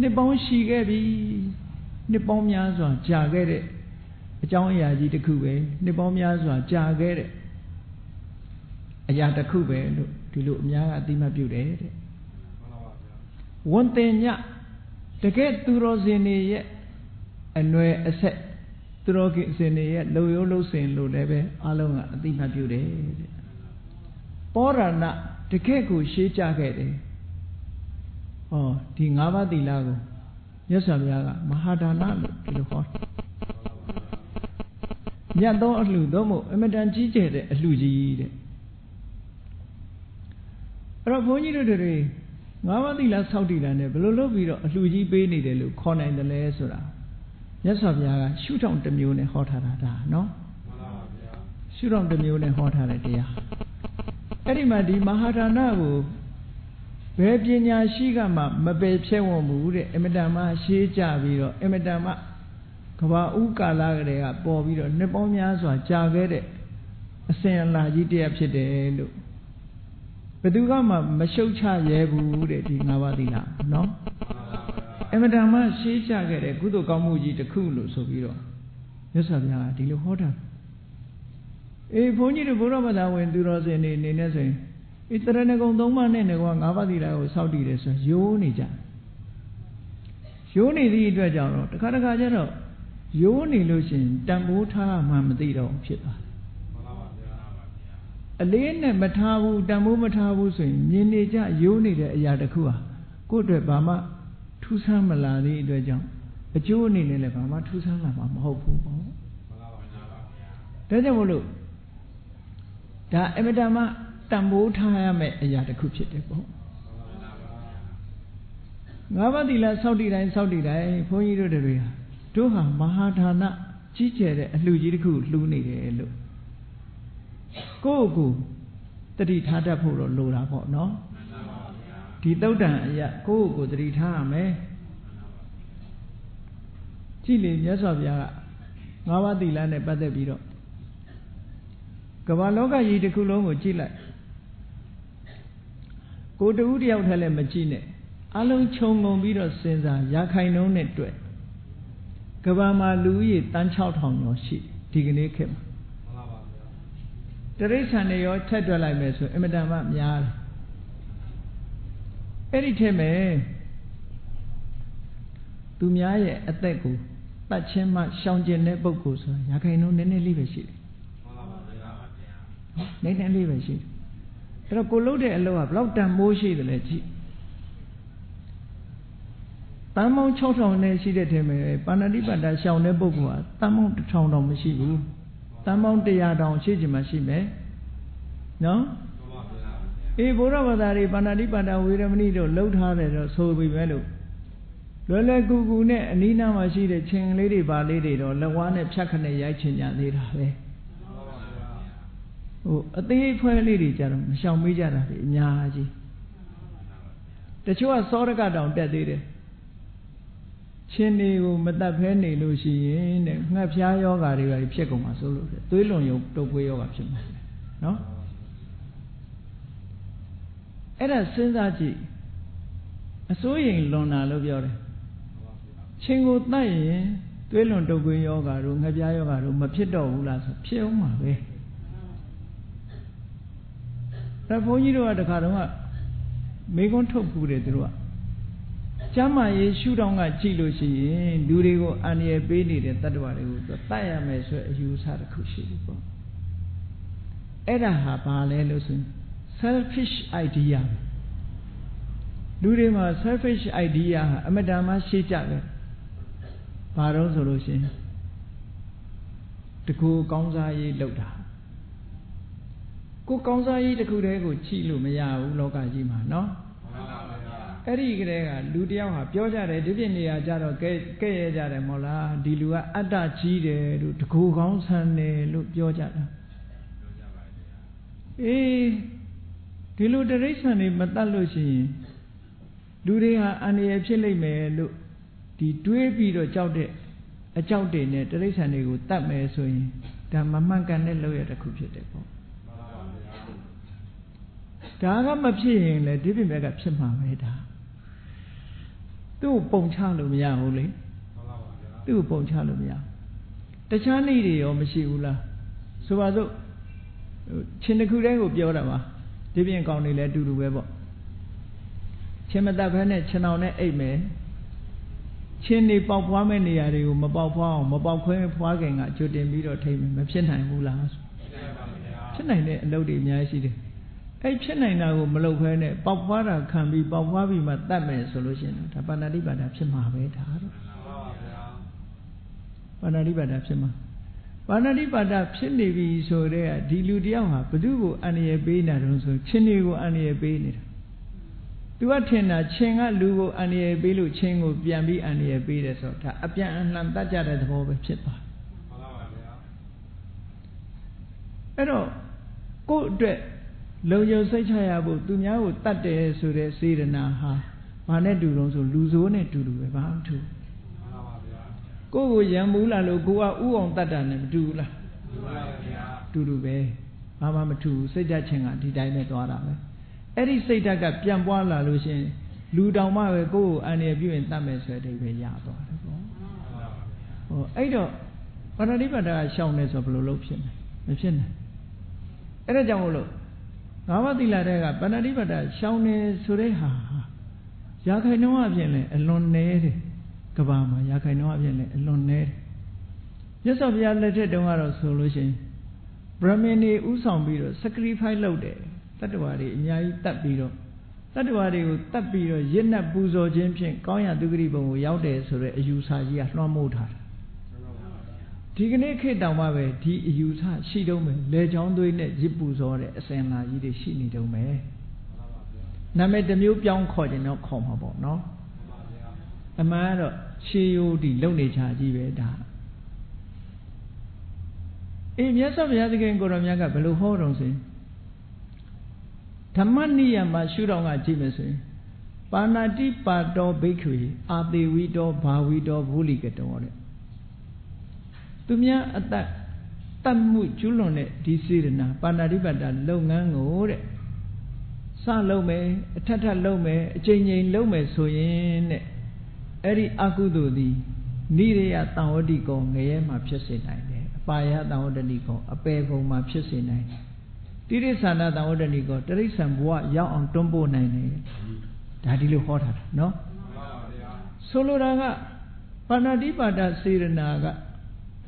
နှစ်ပေါင်းရှိခဲ့ပြီနှစ်ပေါင်းများစွာကြာခဲ့တဲ့အကြောင်းအရာကြီးတစ်ခုပဲနှစ်ပေါင်းများစွာကြာခဲ့တဲ့အရာတစ်ခုပဲလို့ဒီလိုအများကအသိမှတ်ပြုတယ်တဲ့ဝန်တင်ညတကယ်သူတော်စင်တွေရဲ့အနွယ်အဆက်သူတော်ကစင်တွေရဲ့လုံရိုးလုံစင်လို့လည်းပဲအလုံးကအသိမှတ်ပြုတယ်တဲ့ပောရဏတကယ်ကိုရှေးကြခဲ့တယ်ဒီ၅ပါးသီလကိုမြတ်စွာဘုရားကမဟာဒါနလို့ဒီလိုဟောမြတ်သောအလှသို့မဟုတ်အမတန်ကြီးကျယ်တဲ့အလှကြီးတဲ့အဲ့တော့ဘုန်းကြီးတို့တွေ၅ပါးသီလစောင့်တည်တာနဲ့ဘယ်လိုလုပ်ပြီးတော့အလှကြီးပေးနေတယ်လို့ခေါ်နိုင်တယ်လဲဆိုတာမြတ်စွာဘုရားကရှုထောင့်တစ်မျိုးနဲ့ဟောထားတာဒါနော်မှန်ပါဗျာရှုထောင့်တစ်မျိုးနဲ့ဟောထားတဲ့တရားအဲ့ဒီမှာဒီမဟာဒါနကိုဘယ်ပညာရှိကမှမပယ်ဖြဲဝံ့ဘူးတဲ့အမတန်မှရှေးကြပြီးတော့အမတန်မှကဘာဥကာလကလေးကပေါ်ပြီးတော့နှစ်ပေါင်းများစွာကြာခဲ့တဲ့အစဉ်အလာကြီးတရားဖြစ်တယ်လို့ဘယ်သူကမှမရှုတ်ချရဲဘူးတဲ့ဒီ၅ပါးသီလနော်အမတန်မှရှေးကြခဲ့တဲ့ကုသိုလ်ကောင်းမှုကြီးတစ်ခုလို့ဆိုပြီးတော့မြတ်စွာဘုရားကဒီလိုဟောတာဘုန်းကြီးတို့ဘုရားဘာသာဝင်သူတော်စင်တွေအနေနဲ့ဆိုရင်တရဏဂုံ3ပါးနဲ့ငါးပါးသီလကိုစောင့်တည်တယ်ဆိုရင်ရိုးနေကြရိုးနေသည့်အတွက်ကြောင့်တော့တစ်ခါတခါကျတော့ရိုးနေလို့ရှိရင်တန်ဖိုးထားမှမသိတော့ဖြစ်သွားတယ်မှန်ပါဗျာအလေးနဲ့မထားဘူးတန်ဖိုးမထားဘူးဆိုရင်မြင်နေကြရိုးနေတဲ့အရာတစ်ခုဟာကိုယ့်အတွက်ဘာမှထူးဆန်းမလာသည့်အတွက်ကြောင့်အကျိုးအနေနဲ့လည်းဘာမှထူးဆန်းလာမှာမဟုတ်ဘူးပေါ့မှန်ပါဗျာဒါကြောင့်မို့လို့ဒါအမတန်မှတန်ဖိုးထားရမယ့်အရာတစ်ခုဖြစ်တယ်ပေါ့ငါးပါးသီလစောင့်တည်တိုင်းစောင့်တည်တိုင်းဘုန်းကြီးတို့တွေဟာတို့ဟာမဟာဒါနကြီးကျယ်တဲ့အလှကြီးတစ်ခုလှူနေတယ်လို့ကိုယ့်ကိုတတိထားတတ်ဖို့တော့လိုတာပေါ့နော်ဒီသုတ်တန်အရာကိုယ့်ကိုတတိထားရမယ်ကြည့်လေမြတ်စွာဘုရားကငါးပါးသီလနဲ့ပတ်သက်ပြီးတော့ကမ္ဘာလောကကြီးတစ်ခုလုံးကိုကြည့်လိုက်ကိုတူတယောက်ထဲလည်းမကြည့်နဲ့အလုံးခြုံငုံပြီးတော့စဉ်းစားရာခိုင်နှုန်းနဲ့တွေ့ကဘာမှာလူဦးရေတန်း6000ကျော်ရှိဒီကနေ့ခေတ်မှာမှန်ပါပါဗျာတရိစ္ဆာန်တွေရောထက်တွက်လိုက်မယ်ဆိုအင်မတန်မှများတယ်အဲ့ဒီထဲမှာသူများရဲ့အသက်ကိုပတ်ချင်းမှရှောင်ကျင်တဲ့ပုဂ္ဂိုလ်ဆိုတာရာခိုင်နှုန်းနည်းနည်းလေးပဲရှိတယ်မှန်ပါပါဗျာနည်းနည်းလေးပဲရှိတယ်အဲ့တော့ကိုလုပ်တဲ့အလုပ်ကဘယ်လောက်တန်မိုးရှိတယ်လဲကြည့် တန်မောင်း6000နဲ့ရှိတဲ့ထဲမှာပါဏာတိပါဒရှောင်တဲ့ပုဂ္ဂိုလ်ဟာတန်မောင်း1000တောင်မရှိဘူးတန်မောင်း100တောင်ရှိချင်မှရှိမယ်နော်အေးဘုရားဘာသာတွေပါဏာတိပါဒဝေရမဏိတို့လှုပ်ထားတယ်တော့ဆိုပြီပဲလို့လွယ်လွယ်ကူကူနဲ့အနီးနားမှာရှိတဲ့ချင်းလေးတွေပါလေးတွေတော့လက်ဝါးနဲ့ဖြတ်ခနဲ့ရိုက်ချင်ကြသေးတာပဲဟိုအသေးဖွဲလေးတွေကြတော့မရှောင်မေးကြတာလေအများကြီးတချို့ကစောရကတောင်တက်သေးတယ်ချင်းတွေကိုမတတ်ဖဲနေလို့ရှိရင်တဲ့ငှက်ဖျားယောဂါတွေပါဖြစ်ကုန်မှာဆိုလို့သွေးလွန်ယုံတုပ်ကွေးယောဂါဖြစ်မှာနော်အဲ့ဒါစဉ်းစားကြည့်အစိုးရင်လွန်တာလို့ပြောတယ်ချင်းကိုတတ်ရင်သွေးလွန်တုပ်ကွေးယောဂါတို့ငှက်ဖျားယောဂါတို့မဖြစ်တော့ဘူးလားဆိုဖြစ်အောင်ပါပဲဒါဘုန်းကြီးတို့ကတခါတော့မေကွန်းထုတ်ဘူးတယ်သူတို့ကကျမ်းမာရေးရှုထောင့်ကကြည့်လို့ရှိရင်လူတွေကိုအန္တရာယ်ပေးနေတဲ့တ attva တွေကိုတတ်ရမယ်ဆိုအယူအဆတစ်ခုရှိတယ်ပေါ့အဲ့ဒါဟာဘာလဲလို့ဆိုရင် selfish idea လူတွေမှာ selfish idea ဟာအမတန်မှရှိကြတယ်ဘာလို့ဆိုလို့ရှိရင်တကူကောင်းစားရေးလုပ်တာကိုကောင်းစားရေးတစ်ခုတည်းကိုကြည့်လို့မရဘူးလောကကြီးမှာနော်အဲ့ဒီကလေးကလူတယောက်ဟာပြောကြတယ်ဒီပြည့်နေရာကြတော့ကဲ့ရဲ့ကြတယ်မဟုတ်လားဒီလူကအတ္တကြီးတယ်လို့တကူကောင်းဆန်းတယ်လို့ပြောကြတာအေးဒီလိုတိရစ္ဆာန်တွေမတတ်လို့ရှိရင်လူတွေဟာအန္တရာယ်ဖြစ်လိမ့်မယ်လို့ဒီတွေးပြီးတော့ကြောက်တဲ့အကြောက်တွေနဲ့တိရစ္ဆာန်တွေကိုတတ်မယ်ဆိုရင်ဒါမမှန်ကန်တဲ့လုပ်ရတစ်ခုဖြစ်တယ်ပေါ့ဒါကမဖြစ်ရင်လေဒီပြင်ဘက်ကဖြစ်မှာပဲဒါသူ့ပုံချလို့မရဘူးလေသူ့ပုံချလို့မရတခြားနေ့တွေရောမရှိဘူးလားဆိုပါစို့ချင်းတစ်ခုတည်းကိုပြောတာပါဒီပြင်ကောင်းနေလဲအတူတူပဲပေါ့ချင်းမတတ်ဘဲနဲ့ချင်းအောင်နဲ့အိတ်မယ်ချင်းနေပေါက်ဖွားမဲ့နေရာတွေကိုမပေါက်ဖွားအောင်မပေါက်ခွဲဖွားခင်ကကြိုတင်ပြီးတော့ထိမ့်မယ်မဖြစ်နိုင်ဘူးလားဖြစ်နိုင်တဲ့အလုပ်တွေအများကြီးရှိတယ်အဲ့ဖြစ်နိုင်တာကိုမလုပ်ခဲနဲ့ပေါက်ဖွားတာခံပြီးပေါက်ဖွားပြီးမှတတ်မယ်ဆိုလို့ရှိရင်ဒါပါဏာတိပါဒဖြစ်မှာပဲဒါတော့ပါဏာတိပါဒဖြစ်မှာပါဏာတိပါဒဖြစ်နေပြီဆိုတဲ့ဒီလူတယောက်ဟာဘု து ကိုအန္တရာယ်ပေးနေတာတုံးဆိုချင်းတွေကိုအန္တရာယ်ပေးနေတာသူကထင်တာချင်းကလူကိုအန္တရာယ်ပေးလို့ချင်းကိုပြန်ပြီးအန္တရာယ်ပေးတယ်ဆိုတော့ဒါအပြန်အလှန်တတ်ကြတဲ့သဘောပဲဖြစ်သွားအဲ့တော့ကိုယ့်အတွက်လုံခြုံစိတ်ချရဖို့သူများကိုတတ်တယ်ဆိုတဲ့စေတနာဟာဘာနဲ့တူတော့ဆိုလူဆိုးနဲ့တူတူပဲဘာမှမတူကိုယ့်ကိုရံမူးလာလို့ကိုကဥအောင်တတ်တာနဲ့မတူဘူးလားတူတူပဲဘာမှမတူစိတ်ဓာတ်ချင်းကဒီတိုင်းပဲသွားတာပဲအဲ့ဒီစိတ်ဓာတ်ကပြန်ပွားလာလို့ရှင်လူတောင်မှပဲကိုယ့်ကိုအန္တရာယ်ပြုရင်တတ်မယ်ဆိုတဲ့အဓိပ္ပာယ်ရသွားတယ်ပေါ့ဟောအဲ့တော့ပါဏာတိပါဒကရှောင်နေဆိုဘယ်လိုလုပ်ဖြစ်မလဲမဖြစ်နိုင်အဲ့ဒါကြောင့်မို့လို့ငါးပါးသီလတဲ့ကပါဏာတိပါဒရှောင်နေဆိုတဲ့ဟာရာခိုင်နှုန်းအပြင်လဲအလွန်နည်းတယ်ကဘာမှာရာခိုင်နှုန်းအပြင်လဲအလွန်နည်းတယ်မြတ်စွာဘုရားလက်ထက်တုန်းကတော့ဆိုလို့ရှိရင်ဗြဟ္မဏ်တွေဥဆောင်ပြီးတော့ sacrifice လုပ်တယ်တတ္တဝါတွေအများကြီးတတ်ပြီးတော့တတ္တဝါတွေကိုတတ်ပြီးတော့ရစ်နှက်ပူဇော်ခြင်းဖြင့်ကောင်းရာသုဂတိဘုံကိုရောက်တယ်ဆိုတဲ့အယူဆကြီးကလွှမ်းမိုးထားတယ်ဒီကနေ့ခေတ်တောင်မှပဲဒီအယူဆရှိတုံးမယ်လေချောင်းသွေးနဲ့ရစ်ပူဇော်တဲ့အစင်လာကြီးတွေရှိနေတုံးမယ်နာမည်တစ်မျိုးပြောင်းခေါ်ခြင်းတော့ခေါ်မှာပေါ့နော်အမှန်ကတော့ရှေးရိုးဒီလုံနေချာကြီးပဲဒါအေးမြတ်စွာဘုရားသခင်ကိုရောမြတ်ကဘယ်လိုဟောတော်ဆိုရင်ဓမ္မနိယမှာရှုတော်ကကြည့်မယ်ဆိုရင်ပါဏာတိပါတောဘိက္ခွေအာသေဝိတောဘာဝိတောဘုလိကတောတဲ့သူများအတ္တတတ်မှုကျွလွန်တဲ့ဒီစေတနာပါဏာတိပါဒလုပ်ငန်းကိုတဲ့စလုပ်မယ်အထက်ထပ်လုပ်မယ်အချိန်ချင်းလုပ်မယ်ဆိုရင်တဲ့အဲ့ဒီအကုသိုလ်သည်နိရိယတံဝတိကောငရဲမှာဖြစ်စေနိုင်တယ်အပါယတံဝတ္တိကောအပေဘုံမှာဖြစ်စေနိုင်တယ်တိရိစ္ဆာနတံဝတ္တိကောတိရိစ္ဆာန်ဘဝရောက်အောင်တွန်းပို့နိုင်တယ်ဒါဒီလိုဟောထားတာနော်ဆိုလိုတာကပါဏာတိပါဒစေရနာက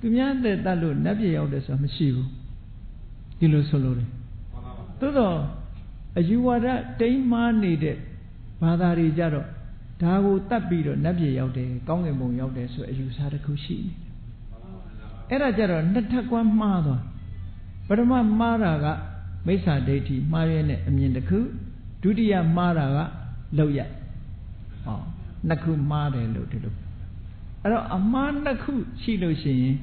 သူများတဲ့တတ်လို့နတ်ပြည်ရောက်တယ်ဆိုတာမရှိဘူးဒီလိုဆိုလိုတယ်သို့တော့အယူဝါဒတိမ်မာနေတဲ့ဘာသာတွေကြတော့ ဒါကိုတတ်ပြီးတော့နတ်ပြည်ရောက်တယ်ကောင်းကင်ဘုံရောက်တယ်ဆိုအယူဆတစ်ခုရှိနေတယ်အဲ့ဒါကြတော့နှစ်ထပ်ကွမ်းမှားသွားပထမမှားတာကမိစ္ဆာဒိဋ္ဌိမှားရတဲ့အမြင်တစ်ခုဒုတိယမှားတာကလောက်ရဟောနှစ်ခုမှားတယ်လို့ဒီလိုအဲ့တော့အမှားနှစ်ခုရှိလို့ရှိရင်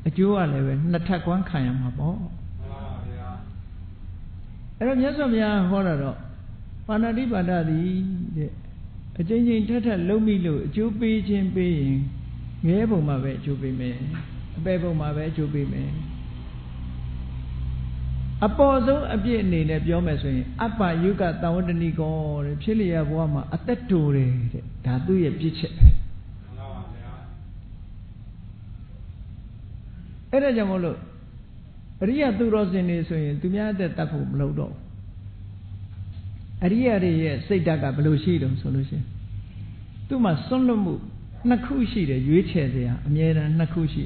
အကျိုးကလည်းပဲနှစ်ထပ်ကွမ်းခံရမှာပေါ့အဲ့တော့မြတ်စွာဘုရားဟောတာတော့ပါဏာတိပါဒသည်တဲ့အချင်းချင်းထက်ထက်လုံးမိလို့အကျိုးပေးခြင်းပေးရင်ငဲပုံမှာပဲအကျိုးပေးမယ်အပေပုံမှာပဲအကျိုးပေးမယ်အပေါ်ဆုံးအပြည့်အနေနဲ့ပြောမယ်ဆိုရင်အပ္ပယုကတဝတ္တနိကောတဲ့ဖြစ်လျက်ဘဝမှာအသက်တူတယ်တဲ့ဒါသူ့ရဲ့ပြည့်ချက်ပဲအဲ့ဒါကြောင့်မို့လို့အရိယသူတော်စင်တွေဆိုရင်သူများအသက်တတ်ဖို့မလုပ်တော့အရိယတွေရဲ့စိတ်ဓာတ်ကဘယ်လိုရှိတုံးဆိုလို့ရှိရင်သူ့မှာစွန့်လွတ်မှုနှစ်ခုရှိတယ်ရွေးချယ်စရာအမြဲတမ်းနှစ်ခုရှိ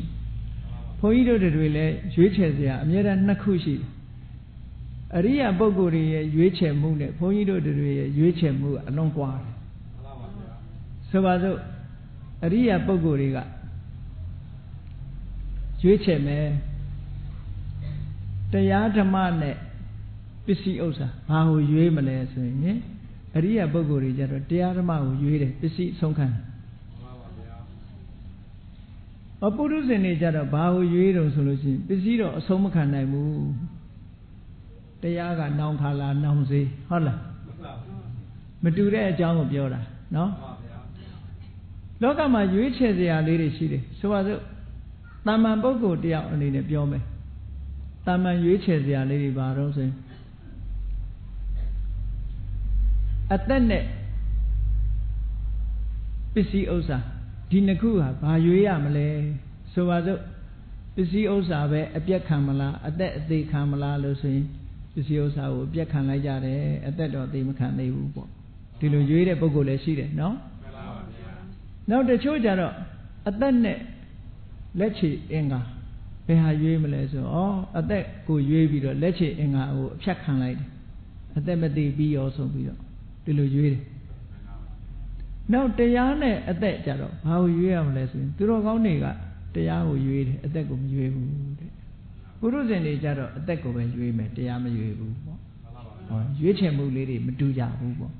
ဘုန်းကြီးတို့တွေလည်းရွေးချယ်စရာအမြဲတမ်းနှစ်ခုရှိတယ်အရိယပုဂ္ဂိုလ်တွေရဲ့ရွေးချယ်မှုနဲ့ဘုန်းကြီးတို့တွေရဲ့ရွေးချယ်မှုအလွန်ကွာတယ်ဆိုပါစို့အရိယပုဂ္ဂိုလ်တွေကရွေးချယ်မယ်တရားဓမ္မနဲ့ပစ္စည်းဥစ္စာဘာကိုရွေးမလဲဆိုရင်အရိယပုဂ္ဂိုလ်တွေကြတော့တရားဓမ္မကိုရွေးတယ်ပစ္စည်းအဆုံးခံတယ်ပုရုဇဉ်တွေကြတော့ဘာကိုရွေးတုံဆိုလို့ရှိရင်ပစ္စည်းတော့အဆုံးမခံနိုင်ဘူးတရားကနောင်ခါလာနောင်စေးဟုတ်လားမတူတဲ့အကြောင်းကိုပြောတာနော်လောကမှာရွေးချယ်စရာလေးတွေရှိတယ်ဆိုပါစို့တာမန်ပုဂ္ဂိုလ်တယောက်အနေနဲ့ပြောမယ်တာမန်ရွေးချယ်စရာလေးတွေဘာတော့ဆိုရင်အသက်နဲ့ပစ္စည်းဥစ္စာဒီနှစ်ခုဟာဘာရွေးရမလဲဆိုပါစို့ပစ္စည်းဥစ္စာပဲအပြက်ခံမလားအသက်အသေးခံမလားလို့ဆိုရင်ပစ္စည်းဥစ္စာကိုအပြက်ခံလိုက်ကြတယ်အသက်တော့အသေးမခံသေးဘူးပေါ့ဒီလိုရွေးတဲ့ပုဂ္ဂိုလ်လည်းရှိတယ်နော်နောက်တချို့ကြတော့အသက်နဲ့လက်ချေအင်္ဂါဘယ်ဟာရွေးမလဲဆိုအသက်ကိုရွေးပြီးတော့လက်ချေအင်္ဂါကိုအဖြတ်ခံလိုက်တယ်အသက်မသေးပြီးရောဆုံးပြီးတော့ဒီလိုရွေးတယ်နောက်တရားနဲ့အသက်ကြတော့ဘာကိုရွေးရမလဲဆိုရင်သူတော်ကောင်းတွေကတရားကိုရွေးတယ်အသက်ကိုမရွေးဘူးတဲ့ပုရုဇဉ်တွေကြတော့အသက်ကိုပဲရွေးမယ်တရားမရွေးဘူးပေါ့ရွေးချယ်မှုလေးတွေမတူကြဘူးပေါ့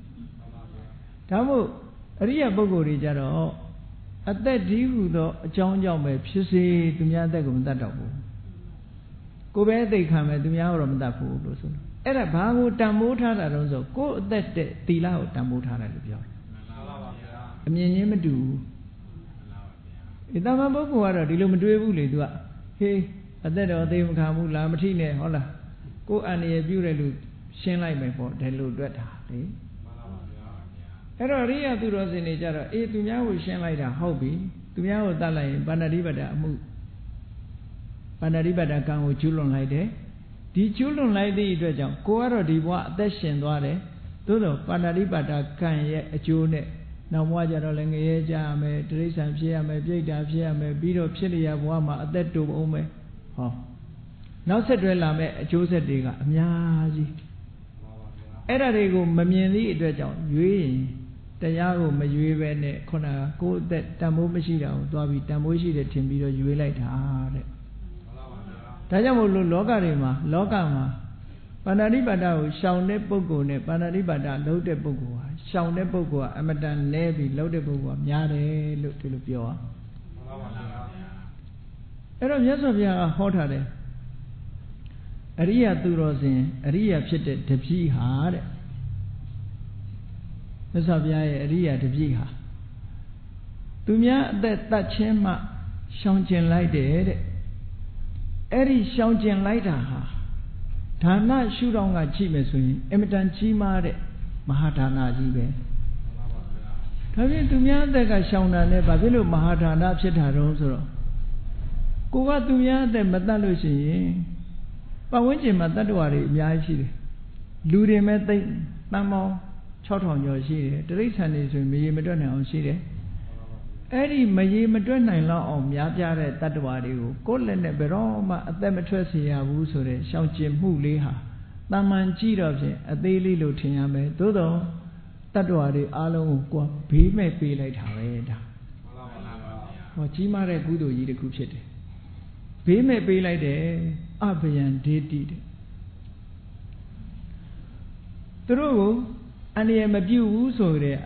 ဒါမို့အရိယပုဂ္ဂိုလ်တွေကြတော့အသက်ဒီဟုသောအကြောင်းကြောင့်ပဲဖြစ်စေသူများအသက်ကိုမတတ်တော့ဘူးကိုယ်ပဲအသိခံမယ်သူများတော့မတတ်ဘူးလို့ဆိုလို့အဲ့ဒါဘာကိုတန်ဖိုးထားတာတော့ဆိုကိုယ်အသက်တဲ့သီလကိုတန်ဖိုးထားတယ်လို့ပြောတယ်အမြင်ချင်းမတူဘူးတာမန်ပုဂ္ဂိုလ်ကတော့ဒီလိုမတွေးဘူးလေသူကဟေးအသက်တော်သိမခံဘူးလားမထိနဲ့ဟုတ်လားကိုယ်အန္တရာယ်ပြုတဲ့လူရှင်းလိုက်မယ်ပေါ့ဒါလို့တွက်တာလေအဲ့တော့ရိယသူတော်စင်တွေကြတော့အေးသူများကိုရှင်းလိုက်တာဟုတ်ပြီသူများကိုတတ်လိုက်ရင်ပါဏာတိပါဒအမှုပါဏာတိပါဒကံကိုကျူးလွန်လိုက်တယ်ဒီကျူးလွန်လိုက်သည့်အတွက်ကြောင့်ကိုကတော့ဒီဘဝအသက်ရှင်သွားတယ်သို့သောပါဏာတိပါဒကံရဲ့အကျိုးနဲ့နောက်ဘဝကျတော့လည်းငရဲကြရမယ်တိရစ္ဆာန်ဖြစ်ရမယ်ပြိတ္တာဖြစ်ရမယ်ပြီးတော့ဖြစ်လျက်ဘဝမှာအသက်တူအောင်မယ်ဟောနောက်ဆက်တွဲလာမဲ့အကျိုးဆက်တွေကအများကြီးအဲ့ဒါတွေကိုမမြင်သည့်အတွက်ကြောင့်ရွေးရင်တရားကိုမရွေးပဲနဲ့ခုနကကိုယ်အသက်တန်ဖိုးမရှိတာကိုသွားပြီးတန်ဖိုးရှိတယ်ထင်ပြီးတော့ရွေးလိုက်တာတဲ့ဒါကြောင့်မို့လို့လောကမှာပါဏာတိပါဒကိုရှောင်တဲ့ပုဂ္ဂိုလ်နဲ့ပါဏာတိပါဒလုံးတဲ့ပုဂ္ဂိုလ်ဟာရှောင်တဲ့ပုဂ္ဂိုလ်ကအမတန်နဲပြီးလုံးတဲ့ပုဂ္ဂိုလ်ကများတယ်လို့ဒီလိုပြောအဲ့တော့မြတ်စွာဘုရားကဟောထားတယ်အရိယသူတော်စင်အရိယဖြစ်တဲ့တပည့်ဟာတဲ့မြတ်စွာဘုရားရဲ့အရိယတပည့်ဟာသူများအသက်တတ်ခြင်းမှရှောင်ကျင်လိုက်တယ်တဲ့အဲ့ဒီရှောင်ကျင်လိုက်တာဟာဒါနရှုထောင့်ကကြည့်မယ်ဆိုရင်အမတန်ကြီးမားတဲ့မဟာဒါနကြီးပဲဒါဖြင့်သူများအသက်ကရှောင်တာနဲ့ဘာဖြစ်လို့မဟာဒါနဖြစ်တာတော့ဆိုတော့ကိုကသူများအသက်မတတ်လို့ရှိရင်ပတ်ဝန်းကျင်မှာတတ္တဝါတွေအများကြီးရှိတယ်လူတွေမဲ့သိတန်ပေါင်း6000ကျော်ရှိတယ်တိရစ္ဆာန်တွေဆိုရင်မရေမတွက်နိုင်အောင်ရှိတယ်အဲ့ဒီမရေမတွက်နိုင်လောက်အောင်များပြားတဲ့တတ္တဝါတွေကိုကိုယ်လက်နဲ့ဘယ်တော့မှအသက်မထွက်စေရဘူးဆိုတဲ့ရှောင်ကျဉ်မှုလေးဟာတာမန်ကြည့်တော့ဖြင့်အသေးလေးလို့ထင်ရမယ်သို့တော့ တတ္တဝါတွေအားလုံးကိုဘေးမဲ့ပေးလိုက်တာပဲဒါဟောကြီးမားတဲ့ကုသိုလ်ကြီးတစ်ခုဖြစ်တယ်ဘေးမဲ့ပေးလိုက်တယ်အဘယံဒေတိတဲ့သူတို့ကိုအန္တရာယ်မပြုတ်ဘူးဆိုတဲ့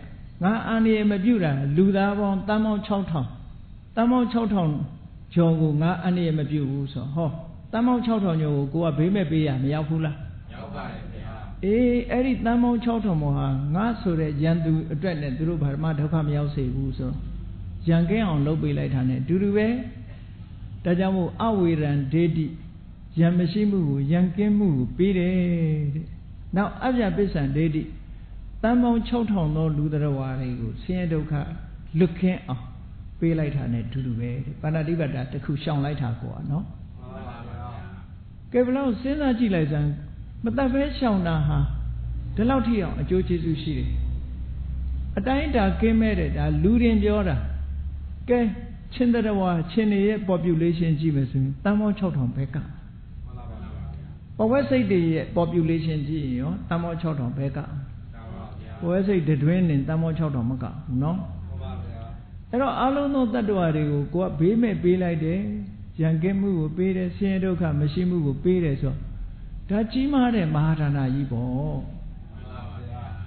ငါအန္တရာယ်မပြုတ်တာလူသားပေါင်းတန်းပေါင်း6000တန်းပေါင်း6000ကျော်ကိုငါအန္တရာယ်မပြုတ်ဘူးဆိုဟောတန်းပေါင်း6000ကျော်ကိုကိုကဘေးမဲ့ပေးရမရောက်ဘူးလားရောက်ပါတယ်ဗျာအေးအဲ့ဒီတန်းပေါင်း6000မောဟာငါဆိုတဲ့ယန္တုအတွက်နဲ့သူတို့ဘာမှဒုက္ခမရောက်စေဘူးဆိုရန်ကင်းအောင်လုပ်ပေးလိုက်တာ ਨੇ အတူတူပဲဒါကြောင့်မို့အဝေရံဒေတိယံမရှိမှုကိုယံကင်းမှုကိုပေးတယ်တဲ့နောက်အပြပစ္စံဒေတိတန်ပေါင်း6000သောလူတော်ဝါတွေကိုဆင်းရဲဒုက္ခလွတ်ကင်းအောင်ပေးလိုက်တာ ਨੇ အတူတူပဲတဲ့ပါဏာတိပါဒတစ်ခုရှောင်လိုက်တာကိုနော်မှန်ပါဗျာကဲဘလို့စဉ်းစားကြည့်လိုက်စမ်းမတတ်ပဲရှောင်တာဟာဒီလောက်ထိအောင်အကျိုးကျေးဇူးရှိတယ်အတိုင်းတာကင်းမဲ့တဲ့ဒါလူရင်ပြောတာကဲချင်းတရဝါချင်းတွေရဲ့ population ကြည့်မယ်ဆိုရင်တန်ပေါင်း6000ပဲကပဝက်စိတ်တွေရဲ့ population ကြည့်ရင်ရောတန်ပေါင်း6000ပဲကပဝက်စိတ်တွင်းနေတန်ပေါင်း6000မကဘူးနော်အဲ့တော့အလုံးသောတ attva တွေကိုကိုကဘေးမဲ့ပေးလိုက်တယ်ရန်ကင်းမှုကိုပေးတယ်ဆင်းရဲဒုက္ခမရှိမှုကိုပေးတယ်ဆိုတော့ဒါကြီးမားတဲ့မဟာဒါနကြီးပေါ့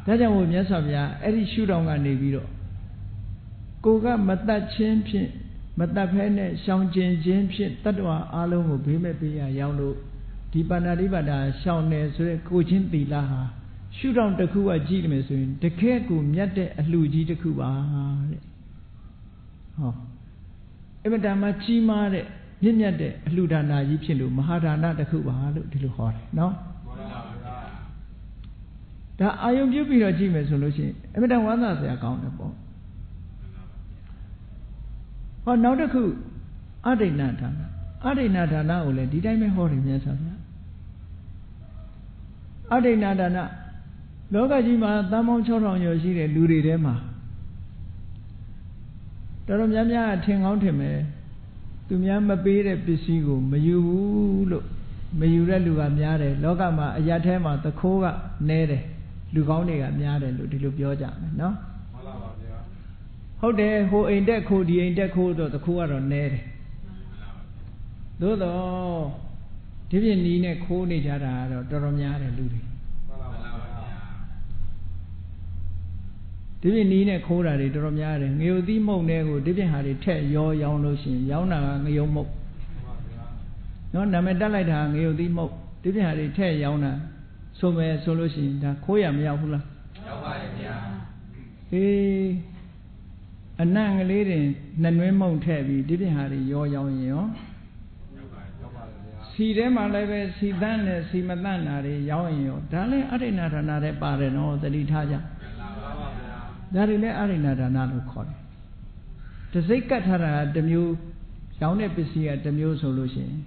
ဒါကြောင့်မို့မြတ်စွာဘုရားအဲ့ဒီရှုထောင့်ကနေပြီးတော့ကိုကမတတ်ခြင်းဖြင့်မတတ်ဖဲနဲ့ရှောင်ကျင်ခြင်းဖြင့်တ attva အလုံးကိုဘေးမဲ့ပေးရရောက်လို့ဒီပါဏာတိပါဒရှောင်တယ်ဆိုတဲ့ကိုချင်းသီလဟာရှုထောင့်တစ်ခုကကြည့်တယ်ဆိုရင်တကယ်ကိုမြတ်တဲ့အလှကြီးတစ်ခုပါတဲ့ဟောအမတန်မှကြီးမားတဲ့မြင့်မြတ်တဲ့အလှဒါနာကြီးဖြစ်လို့မဟာဒါနတစ်ခုပါလို့ဒီလိုဟောတယ်နော်ဒါအာယုံပြုပြီးတော့ကြည့်မယ်ဆိုလို့ရှိရင်အမတန်ဝမ်းသာစရာကောင်းတယ်ပေါ့ဟောနောက်တစ်ခုအဒိဏဒါနအဒိဏဒါနကိုလည်းဒီတိုင်းပဲဟောတယ်မြတ်စွာဘုရားအဒိဏဒါနလောကကြီးမှာတန်ပေါင်း6000ကျော်ရှိတဲ့လူတွေထဲမှာတော်တော်များများထင်ကောင်းထင်မယ်သူများမပေးတဲ့ပစ္စည်းကိုမယူဘူးလို့မယူတဲ့လူကများတယ်လောကမှာအရာထဲမှာသခိုးကနည်းတယ်လူကောင်းတွေကများတယ်လို့ဒီလိုပြောကြမယ်နော်မှန်ပါပါဗျာဟုတ်တယ်ဟိုအိမ်တက်ခိုးဒီအိမ်တက်ခိုးတော့သခိုးကတော့နည်းတယ်သို့တော့ဒီပြင်းနီးနဲ့ခိုးနေကြတာကတော့တော်တော်များတယ်လူတွေမှန်ပါပါဗျာဒီပြင်းနီးနဲ့ခိုးတာတွေတော်တော်များတယ်ငရုတ်သီးမုံတွေကိုဒီပြင်းဟာတွေထက်ရောရောင်းလို့ရှိရင်ရောင်းတာကငရုတ်မုံနော်နာမည်တက်လိုက်တာငရုတ်သီးမုံဒီပြင်းဟာတွေထက်ရောင်းတာဆိုမယ်ဆိုလို့ရှိရင်ဒါခိုးရမရောက်ဘူးလားရောက်ပါတယ်ဗျာအေးအနံ့ကလေးတွေနှနှွင်းမုံထည့်ပြီးဒီပြင်းဟာတွေရောရောင်းရင်ရောစီထဲမှာလည်းပဲစီတန်းနဲ့စီမတန်းတာတွေရောင်းရင်ရောဒါလည်းအဋိဏဒါနတဲ့ပါတယ်နော်သတိထားကြဒါတွေလည်းအဋိဏဒါနလို့ခေါ်တယ်တစိတ်ကတ်ထားတာတစ်မျိုးရောင်းတဲ့ပစ္စည်းကတစ်မျိုးဆိုလို့ရှိရင်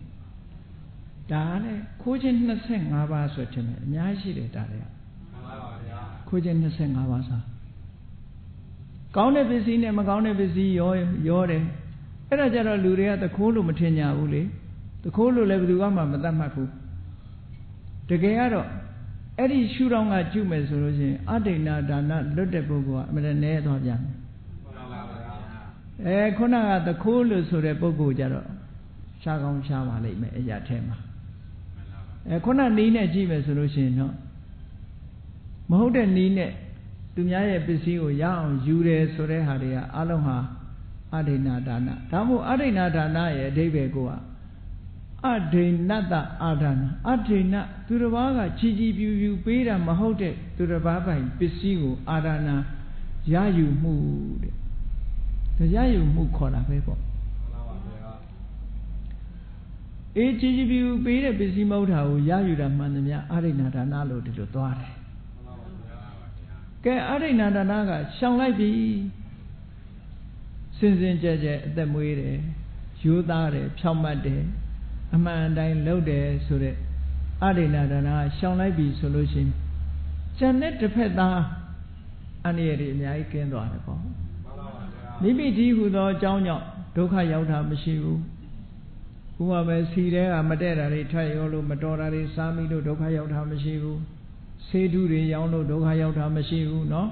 ဒါလည်းခိုးခြင်း25ပါးဆိုတယ်အများကြီးရှိတယ်ဒါတွေကခိုးခြင်း25ပါးစားကောင်းတဲ့ပစ္စည်းနဲ့မကောင်းတဲ့ပစ္စည်းရောတယ်အဲ့ဒါကြတော့လူတွေကသခိုးလို့မထင်ကြဘူးလေတခိုးလို့လည်းဘယ်သူမှမတတ်မှတ်ဘူးတကယ်ကတော့အဲ့ဒီရှုထောင့်ကကျุမယ်ဆိုလို့ရှိရင်အဋိဏဒါနလွတ်တဲ့ပုဂ္ဂိုလ်ကအမှန်တည်းနဲသွားပြန်တယ်ခုနကတခိုးလို့ဆိုတဲ့ပုဂ္ဂိုလ်ကြတော့ရှားကောင်းရှားပါလိမ့်မယ်အရာထဲမှာခုနနီးနဲ့ကြည့်မယ်ဆိုလို့ရှိရင်တော့မဟုတ်တဲ့နီးနဲ့သူများရဲ့ပစ္စည်းကိုရအောင်ယူတယ်ဆိုတဲ့ဟာတွေကအလုံးဟာအဋိဏဒါနဒါမို့အဋိဏဒါနရဲ့အဓိပ္ပာယ်ကအဒိဏတအာဒါနအဒိဏသူတစ်ပါးကချီချီပြူပြူပေးတာမဟုတ်တဲ့သူတစ်ပါးပိုင်ပစ္စည်းကိုအာဒါနာရယူမှုတဲ့ဒါရယူမှုခေါ်တာပဲပေါ့အေးချီချီပြူပေးတဲ့ပစ္စည်းမဟုတ်တာကိုရယူတာမှန်သမျှအဒိဏဒါနလို့ဒီလိုသွားတယ်ကဲအဒိဏဒါနကရှောင်လိုက်ပြီစင်စင်ကြဲကြဲအသက်မွေးတယ်ရိုးသားတယ်ဖြောင့်မတ်တယ်အမှန်တိုင်းလုပ်တယ်ဆိုတဲ့အဋိဏဒါနရှောင်လိုက်ပြီဆိုလို့ရှိရင်ကျန်တဲ့တစ်ဖက်သားအန္တရာယ်တွေအများကြီးကင်းသွားတယ်ပေါ့မိမိဒီဟူသောအကြောင်းကြောင့်ဒုက္ခရောက်တာမရှိဘူးဥပမာစီတဲကမတဲ့တာတွေထွက်ရောလို့မတော်တာတွေစားမိလို့ဒုက္ခရောက်တာမရှိဘူးဆေးဓုတွေရောင်းလို့ဒုက္ခရောက်တာမရှိဘူးเนาะ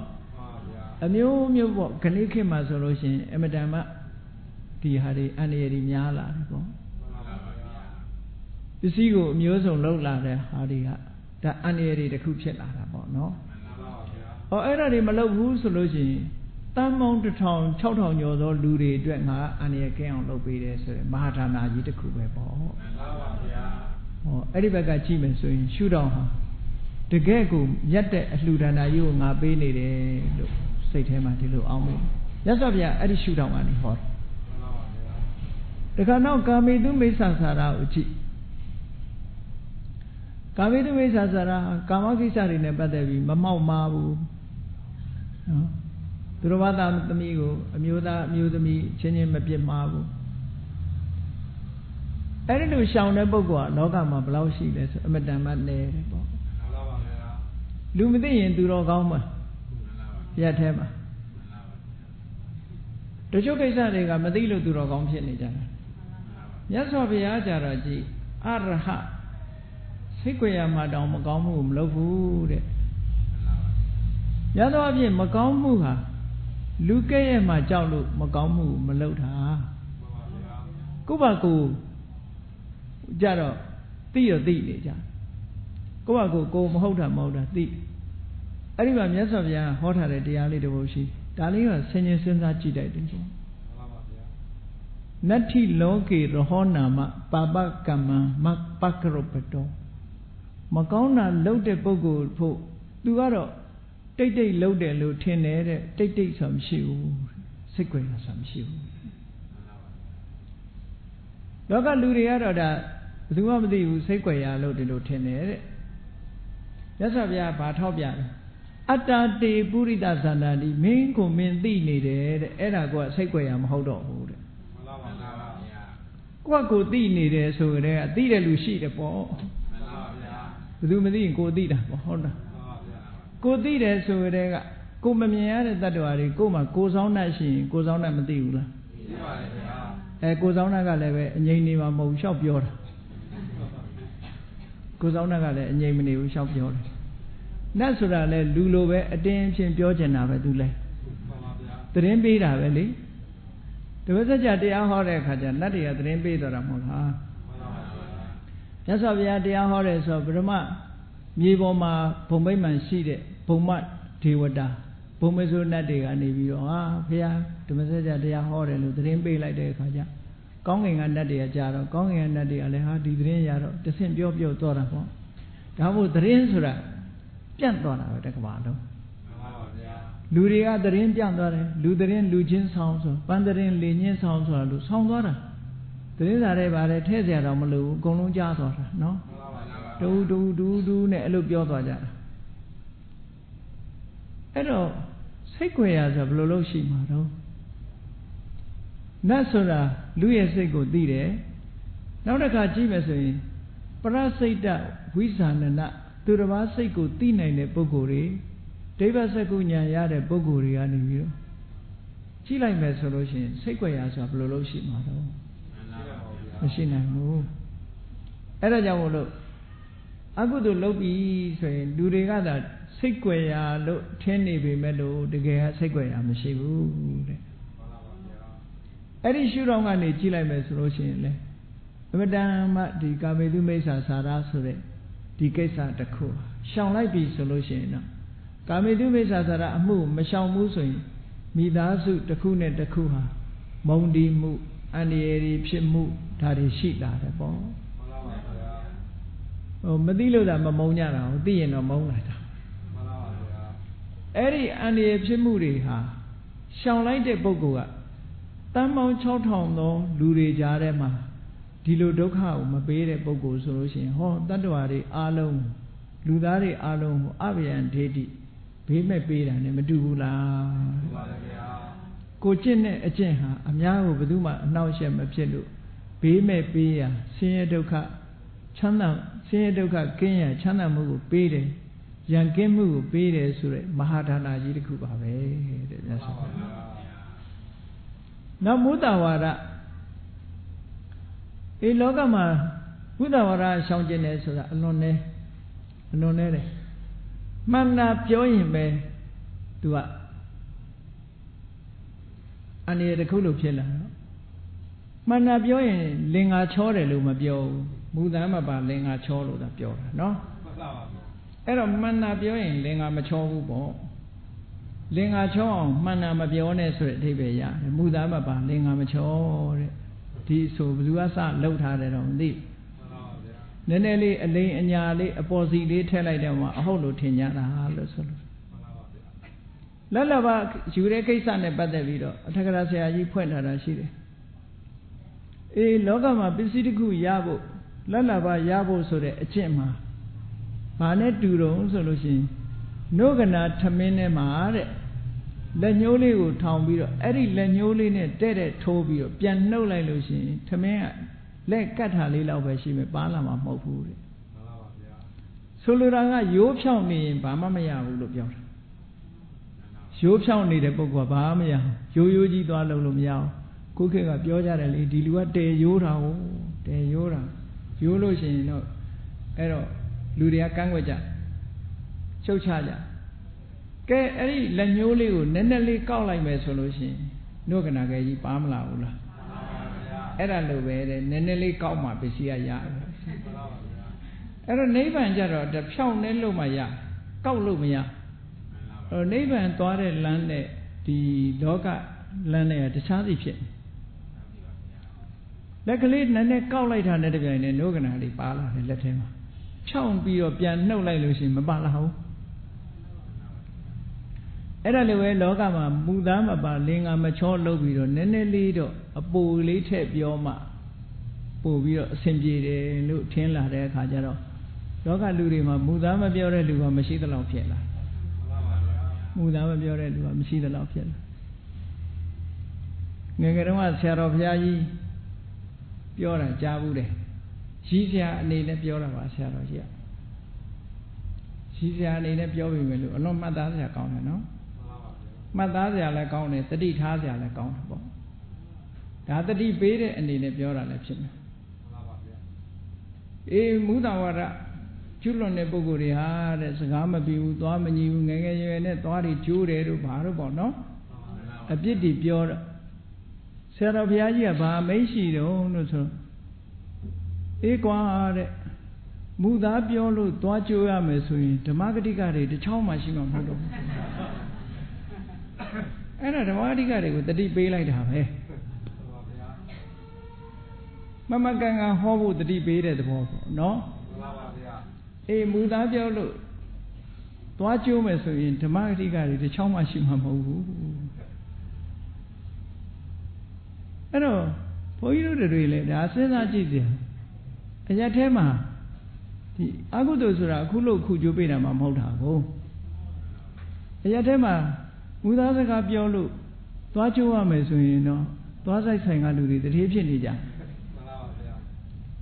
အမျိုးမျိုးပေါ့ခဏခေတ်မှာဆိုလို့ရှိရင်အမတန်မှဒီဟာတွေအန္တရာယ်တွေများလာတယ်ပေါ့ပစ္စည်းကိုအမျိုးစုံလောက်လာတဲ့ဟာတွေကဒါအန္တရာယ်တွေတစ်ခုဖြစ်လာတာပေါ့နော်ဟောအဲ့ဒါတွေမလုပ်ဘူးဆိုလို့ရှိရင်တန်ပေါင်း1000 6000ကျော်သောလူတွေအတွက်ငါအန္တရာယ်ကင်းအောင်လုပ်ပေးတယ်ဆိုရယ်မဟာဌာနကြီးတစ်ခုပဲပေါ့မှန်ပါပါဗျာဟောအဲ့ဒီဘက်ကကြည့်မယ်ဆိုရင်ရှုထောင့်ဟာတကယ်ကိုရက်တဲ့အလှူဒါနကြီးကိုငါပေးနေတယ်လို့စိတ်ထဲမှာဒီလိုအောင်းမိရသော်ဗျာအဲ့ဒီရှုထောင့်ကနေဟောတယ်မှန်ပါပါဗျာတခါနောက်ကာမေတုမိစ္ဆာစာရကိုကြည့်ကာမေတုမိစ္ဆာစာရကာမကိစ္စတွေနဲ့ပတ်သက်ပြီးမမောက်မာဘူးနော်သူတော်ဘာသာသမီးကိုအမျိုးသားအမျိုးသမီးချင်းချင်းမပြစ်မှားဘူးအဲ့ဒီလိုရှောင်တဲ့ပုဂ္ဂိုလ်ကလောကမှာဘယ်လောက်ရှိလဲဆိုအမတန်မှနေတယ်ပေါ့မှန်ပါပါဗျာလူမသိရင်သူတော်ကောင်းမှာရက်ထဲမှာတချို့ကိစ္စတွေကမသိလို့သူတော်ကောင်းဖြစ်နေကြတာမြတ်စွာဘုရားကြတော့ကြည်အရဟစိတ်ကြွရမှာတောင်မကောင်းမှုမလုပ်ဘူးတဲ့ရသောအဖြစ်မကောင်းမှုဟာလူကဲ့ရဲ့မှာကြောက်လို့မကောင်းမှုမလုပ်တာကိုယ့်ဘာကိုကြတော့သိရသိနေကြကိုယ့်ဘာကိုမဟုတ်တာမဟုတ်တာသိအဲ့ဒီမှာမြတ်စွာဘုရားဟောထားတဲ့တရားလေးတစ်ပုဒ်ရှိဒါလေးကဆင်ခြင်စဉ်းစားကြည့်တိုက်တယ်ပေါ့နတ္ထိလောကေရဟောနာမပါပကမ္မမပကရုပတောမကောင်းတာလုပ်တဲ့ပုဂ္ဂိုလ်ဖို့သူကတော့တိတ်တိတ်လှုပ်တယ်လို့ထင်တယ်တဲ့တိတ်တိတ်ဆိုမရှိဘူးစိတ်ကြွယ်ဆိုမရှိဘူးလောကလူတွေကတော့ဒါဘယ်သူမှမသိဘူးစိတ်ကြွယ်ရလို့ဒီလိုထင်တယ်တဲ့မြတ်စွာဘုရားဘာထောက်ပြလဲအတ္တတေပုရိသဇန္တာတိမင်းကိုမင်းသိနေတယ်တဲ့အဲ့ဒါကစိတ်ကြွယ်ရမဟုတ်တော့ဘူးတဲ့မှန်ပါပါဗျာကိုသိနေတယ်ဆိုကြတဲ့အသိတဲ့လူရှိတယ်ပေါ့မှန်ပါဗျာဘယ်သူမသိရင်ကိုသိတာပေါ့ဟုတ်တာကိုသိတယ်ဆိုကြတဲ့ကကိုမမြင်ရတဲ့တ attva တွေကိုမှကိုဆောင်တတ်ရှိရင်ကိုဆောင်တတ်မသိဘူးလားသိပါတယ်ဗျာကိုဆောင်တတ်ကလည်းပဲအငြိမ်နေမှာမဟုတ်ရှောက်ပြောတာကိုဆောင်တတ်ကလည်းအငြိမ်မနေဘူးရှောက်ပြောတယ်နတ်ဆိုတာလဲလူလိုပဲအတင်းအဖြစ်ပြောကျင်တာပဲသူလဲမှန်ပါဗျာသတင်းပေးတာပဲလေတပည့်ဆက်ကြတရားဟောတဲ့အခါကျနတ်တွေကသတင်းပေးတော့တာမဟုတ်လားမှန်ပါဗျာမြတ်စွာဘုရားတရားဟောတယ်ဆိုပထမမြေပေါ်မှာဘုံမိတ်မှန်ရှိတဲ့ဘုံမဒေဝတာဘုံမဆိုးနတ်တွေကနေပြီးတော့ဟာဘုရားဓမ္မစကြာတရားဟောတယ်လို့သတင်းပေးလိုက်တဲ့အခါကျကောင်းကင်ကနတ်တွေကကြာတော့ကောင်းကင်ကနတ်တွေကလည်းဟာဒီသတင်းရတော့တဆင့်ပြောသွားတာပေါ့ဒါမို့သတင်းဆိုတာပြန့်သွားတာပဲတက္ကမလုံးမှန်ပါဗျာလူတွေကသတင်းပြန့်သွားတယ်လူသတင်းလူချင်းဆောင်ဆိုပန်းသတင်းလေညင်းဆောင်ဆိုတာလူဆောင်သွားတာသတင်းစာတွေပါတယ်ထဲเสียတော့မလို့အကုန်လုံးကြားသွားတာနော်တူနဲ့အဲ့လိုပြောသွားကြတာအဲ့တော့စိတ်ကြွယ်ရဆိုဘယ်လိုလုပ်ရှိမှာတော့နတ်ဆိုတာလူရဲ့စိတ်ကိုသိတယ်နောက်တစ်ခါကြည့်မယ်ဆိုရင်ပရစိတ်တဝိဇာဏနသူတစ်ပါးစိတ်ကိုသိနိုင်တဲ့ပုဂ္ဂိုလ်တွေဒိဗ္ဗစကုဉာဏ်ရတဲ့ပုဂ္ဂိုလ်တွေကနေပြီးတော့ကြည့်လိုက်မယ်ဆိုလို့ရှိရင်စိတ်ကြွယ်ရဆိုတာဘယ်လိုလုပ်ရှိမှာတော့မရှိနိုင်ဘူးအဲ့ဒါကြောင့်မို့လို့အကုသိုလ်လုပ်ပြီဆိုရင်လူတွေကသာစိတ်ကြွယ်ရာလို့ထင်နေပေမဲ့လို့တကယ်ကစိတ်ကြွယ်ရာမရှိဘူးတဲ့အဲ့ဒီရှုထောင့်ကနေကြည့်လိုက်မယ်ဆိုလို့ရှိရင်လေအမတန်မှဒီကာမေတုမိစ္ဆာစာရဆိုတဲ့ဒီကိစ္စတစ်ခုရှောင်လိုက်ပြီဆိုလို့ရှိရင်တော့ကာမေတုမိစ္ဆာစာရအမှုမရှောင်ဘူးဆိုရင်မိသားစုတစ်ခုနဲ့တစ်ခုဟာမုံတီးမှုအန္တရာယ်ဖြစ်မှုဒါတွေရှိလာတယ်ပေါ့မသိလို့သာမမုံကြတာကိုသိရင်တော့မုံလာတာမှန်ပါဗျာအဲ့ဒီအန္တရာယ်ဖြစ်မှုတွေဟာရှောင်လိုက်တဲ့ပုဂ္ဂိုလ်ကတန်ပေါင်း6000သောလူတွေကြားထဲမှာဒီလိုဒုက္ခကိုမပေးတဲ့ပုဂ္ဂိုလ်ဆိုလို့ရှိရင်ဟောတတ္တဝါတွေအားလုံးလူသားတွေအားလုံးကိုအဘယံဒေတိဘေးမဲ့ပေးတာ ਨੇ မတူဘူးလားမှန်ပါဗျာကိုကျင့်တဲ့အကျင့်ဟာအများကိုဘယ်သူမှအနှောက်အယှက်မဖြစ်လို့ဘေးမဲ့ပေးရဆင်းရဲဒုက္ခချမ်းသာဆင်းရဲဒုက္ခကင်းရချမ်းသာမှုကိုပေးတယ်ရန်ကင်းမှုကိုပေးတယ်ဆိုတဲ့မဟာဒါနကြီးတစ်ခုပါပဲတဲ့မြတ်စွာဘုရားနောက်မုဒ္ဒဝါဒဒီလောကမှာမုဒ္ဒဝါဒရှောင်ကျင်တယ်ဆိုတာအလွန်နဲ့တယ်မှန်တာပြောရင်ပဲသူက အနေတခုလို့ဖြစ်လာတော့မှန်တာပြောရင်လင်္ကာချောတယ်လို့မပြောဘူးမူသားမပါလင်္ကာချောလို့သာပြောတာနော်အဲ့တော့မှန်တာပြောရင်လင်္ကာမချောဘူးပေါ့လင်္ကာချောအောင်မှန်တာမပြောနဲ့ဆိုတဲ့အဓိပ္ပာယ်ရတယ်မူသားမပါလင်္ကာမချောတဲ့ဒီဆိုဘယ်သူကစလှုပ်ထားတယ်တော့မသိနည်းနည်းလေးအလိမ်အညာလေးအပေါ်စီလေးထည့်လိုက်တယ်မှာအဟုတ်လို့ထင်ကြတာလို့ဆိုလို့လက်လဘယူတဲ့ကိစ္စနဲ့ပတ်သက်ပြီးတော့အထက်ကရာဆရာကြီးဖွင့်ထားတာရှိတယ်အေးလောကမှာပစ္စည်းတစ်ခုရဖို့လက်လဘရဖို့ဆိုတဲ့အကျင့်မှာဘာနဲ့တူတုံးဆိုလို့ရှိရင်နှုတ်ကနာထမင်းထဲမှာတဲ့လက်ညှိုးလေးကိုထောင်ပြီးတော့အဲ့ဒီလက်ညှိုးလေးနဲ့တဲ့ထိုးပြီးတော့ပြန်နှုတ်လိုက်လို့ရှိရင်ထမင်းကလက်ကတ်ထားလေးလောက်ပဲရှိမယ်ပါလာမှာမဟုတ်ဘူးတဲ့မှန်ပါပါဗျာဆိုလိုတာကရိုးဖြောင်းနေရင်ဘာမှမရဘူးလို့ပြောတာရိုးဖြောင်းနေတဲ့ပုဂ္ဂိုလ်ကဘာမှမရဘူးရိုးကြီးသွားလို့မရဘူးခုခေတ်ကပြောကြတယ်လေဒီလူကတဲရိုးတာဟုတ်တဲရိုးတာရိုးလို့ရှိရင်တော့အဲ့တော့လူတွေကကန့်ကွက်ကြရှုတ်ချကြကဲအဲ့ဒီလက်ညှိုးလေးကိုနည်းနည်းလေးကောက်လိုက်မယ်ဆိုလို့ရှိရင်နှုတ်ကနာကဲကြီးပါမလာဘူးလားအဲ့ဒါလိုပဲတဲ့နည်းနည်းလေးကောက်မှပစ္စည်းရရတယ်အဲ့တော့နိဗ္ဗာန်ကြတော့တဖြောင်းနေလို့မှရကောက်လို့မရအဲ့နိဗ္ဗာန်သွားတဲ့လမ်းနဲ့ဒီလောကလမ်းနဲ့တခြားစီဖြစ်လက်ကလေးနည်းနည်းကောက်လိုက်တာနဲ့တပြိုင်နက်နှုတ်ကနာလေးပါလာတယ်လက်ထဲမှာဖြောင်းပြီးတော့ပြန်နှုတ်လိုက်လို့ရှိရင်မပါလာဘူးအဲ့ဒါလိုပဲလောကမှာမူသားမပါလင်္ကာမချောလုပ်ပြီးတော့နည်းနည်းလေးတော့အပူလေးထည့်ပြောမှပို့ပြီးတော့အဆင်ပြေတယ်လို့ထင်လာတဲ့အခါကျတော့လောကလူတွေမှာမူသားမပြောတဲ့လူကမရှိသလောက်ဖြစ်လာမူသားမပြောတဲ့လူကမရှိသလောက်ဖြစ်လာငယ်ငယ်တုန်းကဆရာတော်ဘုရားကြီးပြောတာကြားဘူးတယ်ရှိဆရာအနေနဲ့ပြောတာပါဆရာတော်ကြီးကရှိဆရာအနေနဲ့ပြောပြီမယ်လို့အလွန်မှတ်သားစရာကောင်းတယ်နော်မှတ်သားစရာလည်းကောင်းတယ်တတိထားစရာလည်းကောင်းတယ်ပေါ့ဒါတတိပေးတဲ့အနေနဲ့ပြောတာလည်းဖြစ်မယ်အေးမူတဝါဒကျွလွန်တဲ့ပုဂ္ဂိုလ်တွေဟာတဲ့စကားမပြီးဘူးသွားမညီဘူးငယ်ငယ်ရွယ်နဲ့သွားတွေကျိုးတယ်တို့ဘာတို့ပေါ့နော်အပြစ်တွေပြောတော့ဆရာတော်ဘုရားကြီးကဘာမိတ်ရှိတုံးလို့ဆိုအေးကွာတဲ့မူသားပြောလို့သွားကြိုးရမယ်ဆိုရင်ဓမ္မဂတိကတွေတစ်ချောင်းမှရှိမှာမဟုတ်တော့ဘူးအဲ့ဒါဓမ္မဂတိကတွေကိုတတိပေးလိုက်တာပဲမမကန်ကန်ဟောဖို့တတိပေးတဲ့သဘောပေါ့နော်အေးမူသားပြောလို့သွားကြိုးမယ်ဆိုရင်ဓမ္မဂတိကတွေတစ်ချောင်းမှရှိမှာမဟုတ်ဘူးအဲ့တော့ဘုန်းကြီးတို့တွေလည်းဒါစဉ်းစားကြည့်စရာအရက်ထဲမှာဒီအကုသိုလ်ဆိုတာအခုလို့ခုကြိုးပေးတာမှမဟုတ်တာကိုအရက်ထဲမှာမူသားစကားပြောလို့သွားကြိုးရမယ်ဆိုရင်တော့သွားဆိုင်ဆိုင်ကလူတွေတတိဖြစ်နေကြ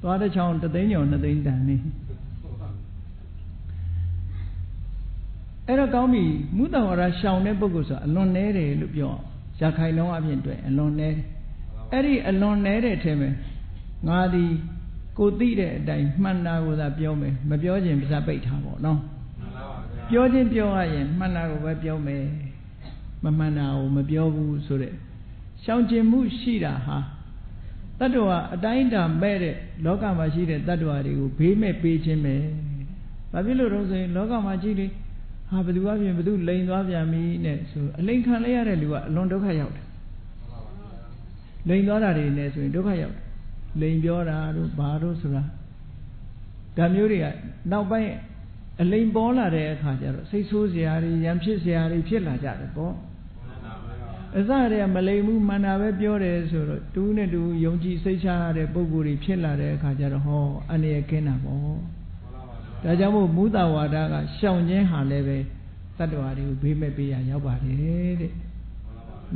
သွားတစ်ချောင်းတစ်သိန်းကျော်နှစ်သိန်းတန်နေအဲ့တော့ကောင်းပြီမူတဝါဒရှောင်တဲ့ပုဂ္ဂိုလ်ဆိုအလွန်နည်းတယ်လို့ပြောရခိုင်လုံးအပြင်တွေ့အလွန်နည်းအဲ့ဒီအလွန်နည်းတဲ့ထဲမှာငါဒီကိုသိတဲ့အတိုင်းမှန်တာကိုသာပြောမယ်မပြောခြင်းပါးစပ်ပိတ်ထားပေါ့နော်ပြောခြင်းပြောရရင်မှန်တာကိုပဲပြောမယ်မမှန်တာကိုမပြောဘူးဆိုတဲ့ရှောင်ကျင်မှုရှိတာဟာတတ္တဝါအတိုင်းတာမဲ့တဲ့လောကမှာရှိတဲ့တတ္တဝါတွေကိုဘေးမဲ့ပေးခြင်းပဲဘာဖြစ်လို့တော့ဆိုရင်လောကမှာကြည့်လေဟာဘယ်သူအပြင်ဘယ်သူလိန်သွားပြန်ပြီနဲ့ဆိုအလိန်ခံလိုက်ရတဲ့လူကအလွန်ဒုက္ခရောက်တယ်လိန်သွားတာတွေနဲ့ဆိုရင်ဒုက္ခရောက်တယ်လိန်ပြောတာတို့ဘာတို့ဆိုတာဒါမျိုးတွေကနောက်ပိုင်းအလိန်ပေါ်လာတဲ့အခါကျတော့စိတ်ဆိုးစရာတွေရံဖြစ်စရာတွေဖြစ်လာကြတယ်ပေါ့အစတည်းကမလိန်ဘူးမှန်တာပဲပြောတယ်ဆိုတော့တူးနဲ့တူးယုံကြည်စိတ်ချရတဲ့ပုံကိုယ်တွေဖြစ်လာတဲ့အခါကျတော့ဟောအနေရကင်းတာပေါ့ဒါကြောင့်မို့မူတဝါဒကရှောင်ခြင်းဟာလည်းပဲတတ္တဝါတွေကိုဘေးမဲ့ပေးရရောက်ပါတယ်တဲ့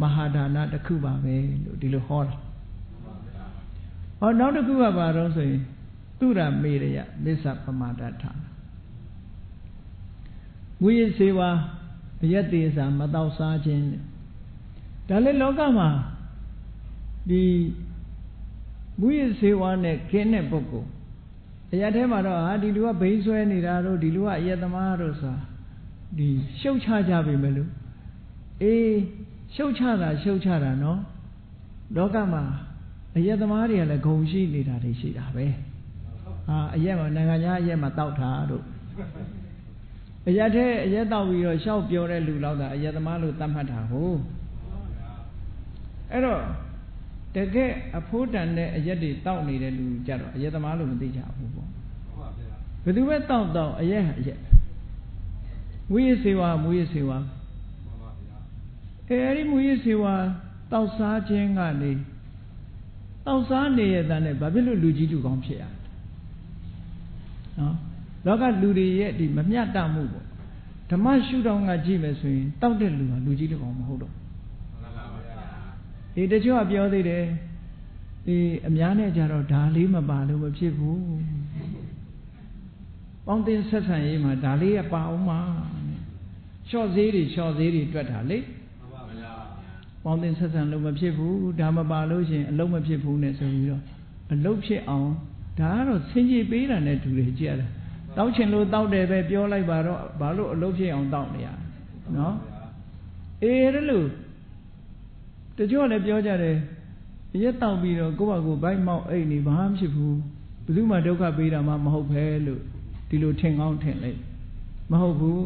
မဟာဒါနတစ်ခုပါပဲလို့ဒီလိုဟောတာဟောနောက်တစ်ခုကဘာတော့ဆိုရင်သူရမေရယမစ္ဆပမာဒဋ္ဌာမူရစေဝါအယက်သေးစာမတော့စားခြင်းဒါလည်းလောကမှာဒီမူရစေဝါနဲ့ခင်းတဲ့ပုဂ္ဂိုလ်အရက်ထဲမှာတော့ဟာဒီလူကဘိန်းဆွဲနေတာတို့ဒီလူကအယက်သမားတို့ဆိုတာဒီရှုတ်ချကြပြီမလို့အေးရှုတ်ချတာနော် လောကမှာအရက်သမားတွေကလည်းဂုံရှိနေတာတွေရှိတာပဲအရက်မှာနိုင်ငံခြားအရက်မှာတောက်တာတို့အရက်ထဲအရက်တောက်ပြီးတော့ရှောက်ပြောတဲ့လူလောက်တာအရက်သမားလို့သတ်မှတ်တာဟုတ်အဲ့တော့တကယ်အဖိုးတန်တဲ့အရက်တွေတောက်နေတဲ့လူကြတော့အရက်သမားလို့မသိကြဘူးပေါ့ဘယ်သူပဲတောက်အရက်အရက်မူရစေဝါမူရစေဝါအဲ့ဒီမူရစေဝါတောက်စားခြင်းကနေတောက်စားနေရတဲ့နဲ့ဘာဖြစ်လို့လူကြီးလူကောင်းဖြစ်ရနော်လောကလူတွေရဲ့ဒီမမျှတမှုပေါ့ဓမ္မရှုထောင့်ကကြည့်မယ်ဆိုရင်တောက်တဲ့လူဟာလူကြီးလူကောင်းမဟုတ်တော့ဒီတချို့ကပြောသေးတယ်ဒီအများနဲ့ကြတော့ဒါလေးမပါလို့မဖြစ်ဘူးပေါင်းတင်ဆက်ဆံရေးမှာဒါလေးကပါအောင်မှာလျှော့ဈေးတွေတွက်တာလေပေါင်းတင်ဆက်ဆံလို့မဖြစ်ဘူးဒါမပါလို့ရှိရင်အလုံးမဖြစ်ဘူးနဲ့ဆိုပြီးတော့အလုံးဖြစ်အောင်ဒါကတော့ဆင်ကြီးပေးတာနဲ့တူတယ်ကြည့်ရတာတောက်ချင်လို့တောက်တယ်ပဲပြောလိုက်ပါတော့ဘာလို့အလုံးဖြစ်အောင်တောက်နေရနော်အဲ့လိုတချို့လည်းပြောကြတယ်ရက်တောက်ပြီးတော့ကိုယ့်ဘာကိုယ်ဘိုက်မောက်အိတ်နေဘာမှဖြစ်ဘူးဘယ်သူမှဒုက္ခပေးတာမှမဟုတ်ပဲလို့ဒီလိုထင်ကောင်းထင်လိုက်မဟုတ်ဘူး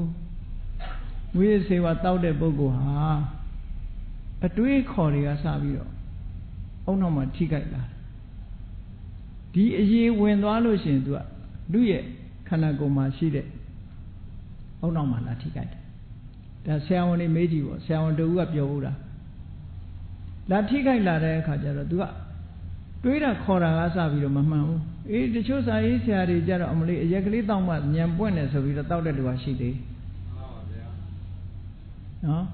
ဝိရစေဝတောက်တဲ့ပုဂ္ဂိုလ်ဟာအတွေးခေါ်တွေကစပြီးတော့အုံနောက်မှာထိကြိုက်လာဒီအရေးဝင်သွားလို့ရှိရင်သူကလူရဲ့ခန္ဓာကိုယ်မှာရှိတဲ့အုံနောက်မှာလာထိကြိုက်တယ်ဒါဆရာဝန်တွေမေးကြည့်ပေါ့ဆရာဝန်တူကပြောဘူးလားလာထိကြိုက်လာတဲ့အခါကျတော့သူကတွေးတာခေါ်တာကစပြီးတော့မမှန်ဘူးအေးတချို့စာရေးဆရာတွေကြတော့အမလေးအရက်ကလေးတောက်မှညံပွင့်တယ်ဆိုပြီးတော့တောက်တဲ့လူကရှိသေးမှန်ပါဗျာနော်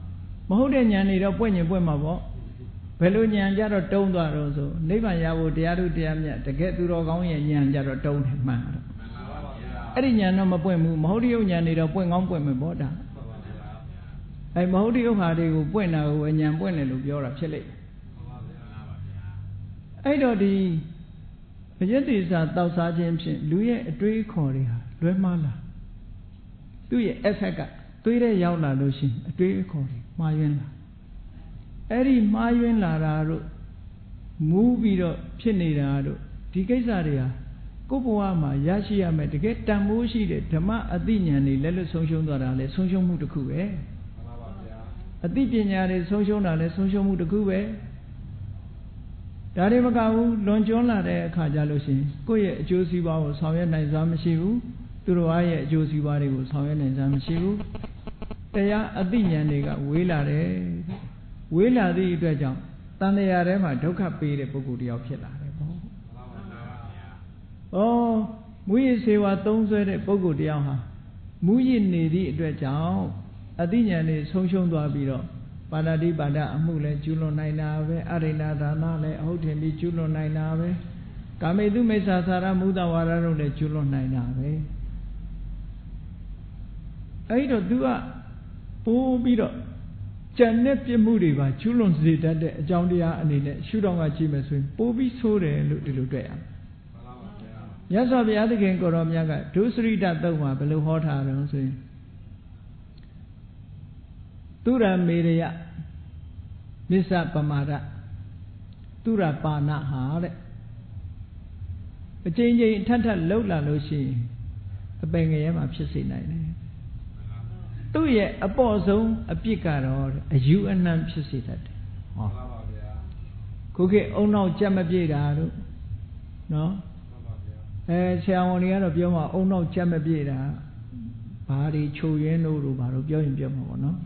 မဟုတ်တဲ့ညံနေတော့ပွင့်ရင်ပွင့်မှာပေါ့ဘယ်လိုညံကြတော့တုံးသွားတော့ဆိုနိဗ္ဗာန်ရဖို့တရားထုတရားမြတ်တကယ်သူတော်ကောင်းရဲ့ညံကြတော့တုံးတယ်မှန်တော့အဲ့ဒီညံတော့မပွင့်ဘူးမဟုတ်တဲ့ညံနေတော့ပွင့်ကောင်းပွင့်မယ်ပေါ့ဒါအဲ့မဟုတ်တဲ့ဟာတွေကိုပွင့်တာကိုညံပွင့်တယ်လို့ပြောတာဖြစ်လိမ့်အဲ့တော့ဒီအယက်တိစာတောက်စားခြင်းဖြင့်လူရဲ့အတွေးခေါ်တွေဟာလွဲမှားလာသူ့ရဲ့ effect ကသွေးထဲရောက်လာလို့ရှိရင်အတွေးခေါ်တွေမှားယွင်းလာအဲ့ဒီမှားယွင်းလာတာတို့မူးပြီးတော့ဖြစ်နေတာတို့ဒီကိစ္စတွေဟာကိုယ့်ဘဝမှာရရှိရမယ်တကယ်တန်ဖိုးရှိတဲ့ဓမ္မအသိဉာဏ်တွေလက်လွတ်ဆုံးရှုံးသွားတာလေဆုံးရှုံးမှုတစ်ခုပဲမှန်ပါဗျာအသိပညာတွေဆုံးရှုံးတာလေဆုံးရှုံးမှုတစ်ခုပဲဒါတွေမကဘူးလွန်ကျွန်းလာတဲ့အခါကျလို့ရှိရင်ကိုယ့်ရဲ့အကျိုးစီးပွားကိုဆောင်ရွက်နိုင်စွမ်းမရှိဘူးသူတို့ရဲ့အကျိုးစီးပွားတွေကိုဆောင်ရွက်နိုင်စွမ်းမရှိဘူးတရားအသိဉာဏ်တွေကဝေးလာတယ်ဝေးလာသည့်အတွက်ကြောင့်တန်တရားထဲမှာဒုက္ခပေးတဲ့ပုဂ္ဂိုလ်တယောက်ဖြစ်လာတယ်ပေါ့မူရစေဝါသုံးဆွဲတဲ့ပုဂ္ဂိုလ်တယောက်ဟာမူရနေသည့်အတွက်ကြောင့်အသိဉာဏ်တွေဆုံးရှုံးသွားပြီးတော့ပါဠိပါဒအမှုလည်းကျူးလွန်နိုင်တာပဲအရိဏဒါနလည်းအဟုတ်ထင်ပြီးကျူးလွန်နိုင်တာပဲကာမေတုမိစ္ဆာသာရမုဒ္ဒဝါဒတို့လည်းကျူးလွန်နိုင်တာပဲအဲ့တော့ तू ကပိုးပြီးတော့ကြံတဲ့ပြစ်မှုတွေပါကျူးလွန်စေတတ်တဲ့အကြောင်းတရားအနေနဲ့ရှုထောင့်ကကြည့်မယ်ဆိုရင်ပိုးပြီးဆိုးတယ်လို့ဒီလိုတွေ့ရမြတ်စွာဘုရားသခင်ကိုရောမြတ်ကဒုစရိတသုတ်မှာဘယ်လိုဟောထားတယ်ဆိုရင်သူရမေရယမစ္ဆပမာဒသူရပါဏဟာတဲ့အချိန်ချင်းထပ်ထပ်လှုပ်လာလို့ရှိရင်အပင်ငရဲမှာဖြစ်စေနိုင်တယ်သူ့ရဲ့အပေါ့ဆုံးအပြစ်ကတော့အယူအနှံဖြစ်စေတတ်တယ်ဟောပါပါဗျာခုခေတ်အုံနောက်ကြက်မပြေတာတို့နော်ဆရာဝန်တွေကတော့ပြောမှာအုံနောက်ကြက်မပြေတာဘာတွေချိုရင်းတို့ဘာလို့ပြောရင်ပြောမှာပေါ့နော်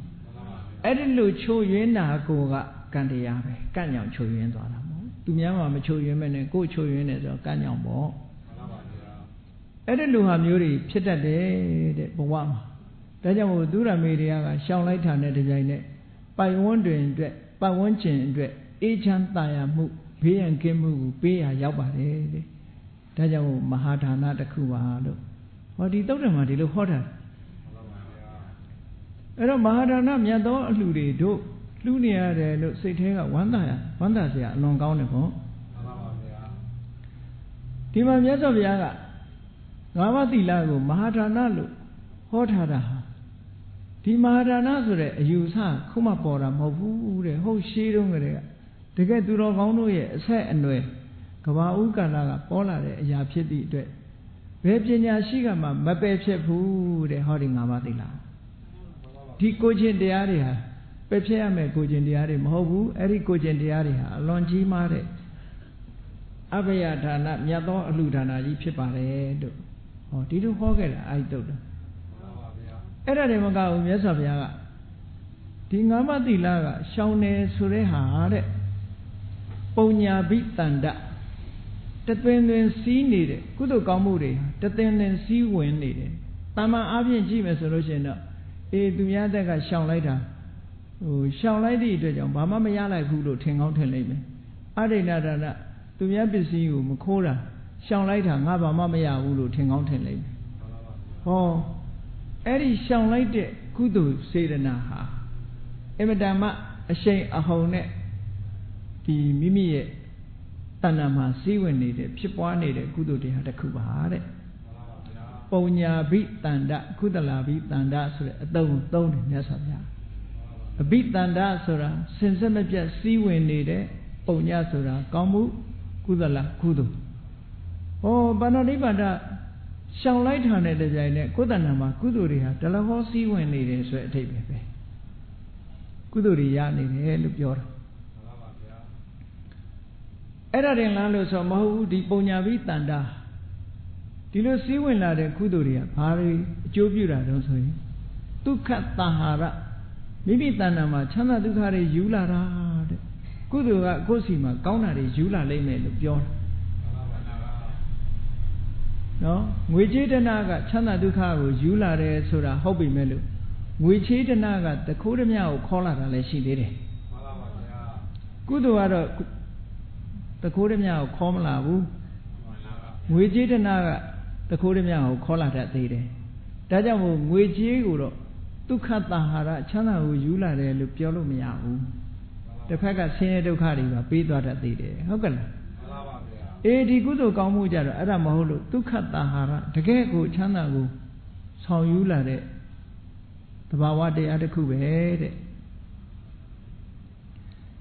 အဲ့ဒီလိုချိုရင်းတာကိုကကံတရားပဲကန့်ညောင်ချိုရင်းသွားတာမဟုတ်သူများမှာမချိုရင်းမဲ့နဲ့ကိုယ်ချိုရင်းတယ်ဆိုတော့ကန့်ညောင်ပေါ့အဲ့ဒီလိုဟာမျိုးတွေဖြစ်တတ်တယ်တဲ့ဘဝမှာဒါကြောင့်မို့သူရမေတွေကရှောင်လိုက်တာနဲ့တကြိုင်နဲ့ပိုင်ဝန်းတွင်အတွက်ပတ်ဝန်းကျင်အတွက်အေးချမ်းသာယာမှုဘေးရန်ကင်းမှုကိုပေးရရောက်ပါတယ်တဲ့ဒါကြောင့်မို့မဟာဒါနတစ်ခုပါလို့ဟောဒီသုတ်တံမှာဒီလိုဟောတာအဲ့တော့မဟာဒါနမြတ်သောအလှူတွေတို့လှူနေရတယ်လို့စိတ်ထဲကဝမ်းသာစရာအလွန်ကောင်းတယ်ပေါ့ဒီမှာမြတ်စွာဘုရားကငါးပါးသီလကိုမဟာဒါနလို့ဟောထားတာဟာဒီမဟာဒါနဆိုတဲ့အယူဆခုမှပေါ်တာမဟုတ်ဘူးတဲ့ဟုတ်ရှိတုန်းကတည်းက တကယ်သူတော်ကောင်းတို့ရဲ့အဆက်အနွယ်ကဘာဥကာလကပေါ်လာတဲ့အရာဖြစ်သည့်အတွက်ဘယ်ပညာရှိကမှမပယ်ဖြစ်ဘူးတဲ့ဟောဒီ၅ပါးသီလဒီကိုချင်းတရားတွေဟာပယ်ဖြစ်ရမယ်ကိုချင်းတရားတွေမဟုတ်ဘူးအဲ့ဒီကိုချင်းတရားတွေဟာအလွန်ကြီးမားတဲ့အဘယဌာနမြတ်သောအလှဌာနကြီးဖြစ်ပါတယ်တို့ဟောဒီလိုဟောခဲ့တာအဲ့တုတ်တာအဲ့ဒါတွေမကဘူးမြတ်စွာဘုရားကဒီ၅ပါးသီလကရှောင်တယ်ဆိုတဲ့ဟာတဲ့ပုံညာဘိတန္တတသွင်သွင်စီးနေတဲ့ကုသိုလ်ကောင်းမှုတွေတသွင်သွင်စီးဝင်နေတယ်တာမန်အားဖြင့်ကြည့်မယ်ဆိုလို့ရှိရင်တော့သူများတက်ကရှောင်လိုက်တာရှောင်လိုက်သည့်အတွက်ကြောင့်ဘာမှမရလိုက်ဘူးလို့ထင်ကောင်းထင်လိမ့်မယ်အဋိဏဒါနသူများပစ္စည်းကိုမခိုးတာရှောင်လိုက်တာငါဘာမှမရဘူးလို့ထင်ကောင်းထင်လိမ့်မယ်ဟောအဲ့ဒီရှောင်လိုက်တဲ့ကုသိုလ်စေတနာဟာအမတန်မှအရှိန်အဟုန်နဲ့ဒီမိမိရဲ့တဏ္ဍာမှာစည်းဝင်နေတဲ့ဖြစ်ပွားနေတဲ့ကုသိုလ်တရားတစ်ခုပါတဲ့ပုံညာဘိတန္တကုသလာဘိတန္တဆိုတဲ့အသုံးသုံးတယ်မြတ်စွာဘုရားအဘိတန္တဆိုတာစင်စစ်မပြတ်စည်းဝင်နေတဲ့ပုံညာဆိုတာကောင်းမှုကုသလာကုသိုလ်ဟောပါဏာတိပါဒရှောင်လိုက်တာနဲ့တပြိုင်နက်ကိုယ်တဏ္ဍာမှာကုသိုလ်တွေဟာတလဟောစည်းဝင်နေတယ်ဆိုတဲ့အဓိပ္ပာယ်ပဲကုသိုလ်တွေရနေတယ်လို့ပြောတာအဲ့ဒါတင်လားလို့ဆိုမဟုတ်ဘူးဒီပုံညာဘိတန္တာဒီလိုစည်းဝင်လာတဲ့ကုသိုလ်တွေကဘာတွေအကျိုးပြုတာတုံးဆိုရင်ဒုက္ခတဟာရမိမိတဏ္ဍာမှာချမ်းသာဒုက္ခတွေယူလာတာတဲ့ကုသိုလ်ကကိုယ်စီမှာကောင်းတာတွေယူလာလိမ့်မယ်လို့ပြောတာနော်ငွေကြေးတဏကချမ်းသာဒုက္ခကိုယူလာတယ်ဆိုတာဟုတ်ပြီမဲ့လို့ငွေချေးတဏကတခိုးဓမြကိုခေါ်လာတာလည်းရှိသေးတယ်မှန်ပါပါဗျာကုသိုလ်ကတော့တခိုးဓမြကိုခေါ်မလာဘူးငွေကြေးတဏကတခိုးဓမြကိုခေါ်လာတတ်သေးတယ်ဒါကြောင့်မို့ငွေကြေးကိုတော့ဒုက္ခတဟာရချမ်းသာကိုယူလာတယ်လို့ပြောလို့မရဘူးတစ်ဖက်ကဆင်းရဲဒုက္ခတွေပါပေးသွားတတ်သေးတယ်ဟုတ်ကဲ့လားမှန်ပါပါဗျာဒီကုသိုလ်ကောင်းမှုကြတော့အဲ့ဒါမဟုတ်လို့ဒုက္ခတဟာရတကယ်ကိုချမ်းသာကိုဆောင်ယူလာတဲ့သဘာဝတရားတစ်ခုပဲတဲ့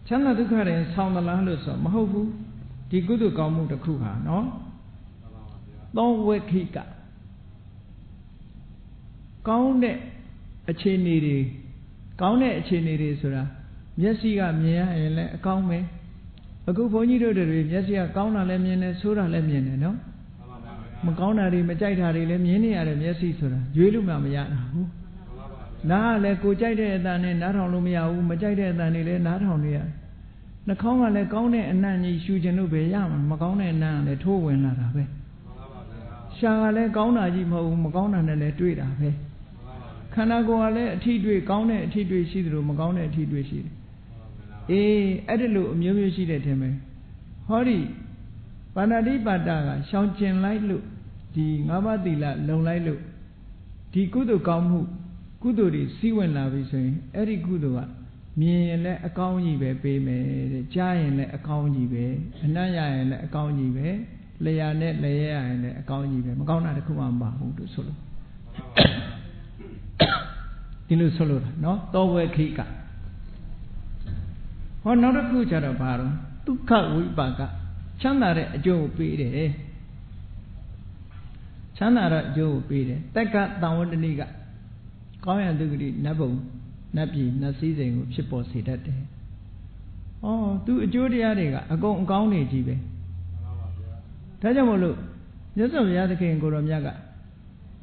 ချမ်းသာဒုက္ခတွေဆောင်သလားလို့ဆိုမဟုတ်ဘူးဒီကုသိုလ်ကောင်းမှုတစ်ခုဟာနော်သောဝေခိကကောင်းတဲ့အခြေအနေတွေကောင်းတဲ့အခြေအနေတွေဆိုတာမျက်စိကမြင်ရရင်လည်းအကောင်းပဲအခုဘုန်းကြီးတို့တွေမျက်စိကကောင်းတာလည်းမြင်တယ်ဆိုးတာလည်းမြင်တယ်နော်မကောင်းတာတွေမကြိုက်တာတွေလည်းမြင်နေရတယ်မျက်စိဆိုတာရွေးလို့မှမရတာဘူးနားကလည်းကိုကြိုက်တဲ့အတန်နဲ့နားထောင်လို့မရဘူးမကြိုက်တဲ့အတန်တွေလည်းနားထောင်နေရနှာခေါင်းကလည်းကောင်းတဲ့အနံ့ကြီးရှူခြင်းလို့ပဲရမှာမကောင်းတဲ့အနံ့ကလည်းထိုးဝင်လာတာပဲရှာကလည်းကောင်းတာကြီးမဟုတ်ဘူးမကောင်းတာနဲ့လည်းတွေ့တာပဲခန္ဓာကိုယ်ကလည်းအထီးတွေ့ကောင်းတဲ့အထီးတွေ့ရှိသလိုမကောင်းတဲ့အထီးတွေ့ရှိတယ်အဲ့ဒီလိုအမျိုးမျိုးရှိတဲ့ထင်မယ်ဟောဒီပါဏာတိပါဒကရှောင်ကျင်လိုက်လို့ဒီ၅ပါးသီလလုံလိုက်လို့ဒီကုသိုလ်ကောင်းမှုကုသိုလ်တွေစီးဝင်လာပြီဆိုရင်အဲ့ဒီကုသိုလ်ကမြင်ရင်လည်းအကောင်းကြီးပဲပေးမယ်တဲ့ကြားရင်လည်းအကောင်းကြီးပဲအနံ့ရရင်လည်းအကောင်းကြီးပဲလျာနဲ့လျက်ရရင်လည်းအကောင်းကြီးပဲမကောင်းတာတခုမှမပါဘူးလို့ဆိုလို့ဒီလိုဆိုလို့တာနော်သောဝေခိကဟောနောက်တစ်ခုကျတော့ဘာတော့ဒုက္ခဝိပါကချမ်းသာတဲ့အကျိုးကိုပေးတယ်ချမ်းသာတဲ့အကျိုးကိုပေးတယ်တက္ကသံဝတ္တနိကကောင်းရတုဂတိနတ်ဘုံနတ်ပြည်နတ်စည်းစိမ်ကိုဖြစ်ပေါ်စေတတ်တယ်။သူအကျိုးတရားတွေကအကုန်အကောင်းနေကြီးပဲ။ဒါကြောင့်မို့လို့မြတ်စွာဘုရားသခင်ကိုရောမြတ်က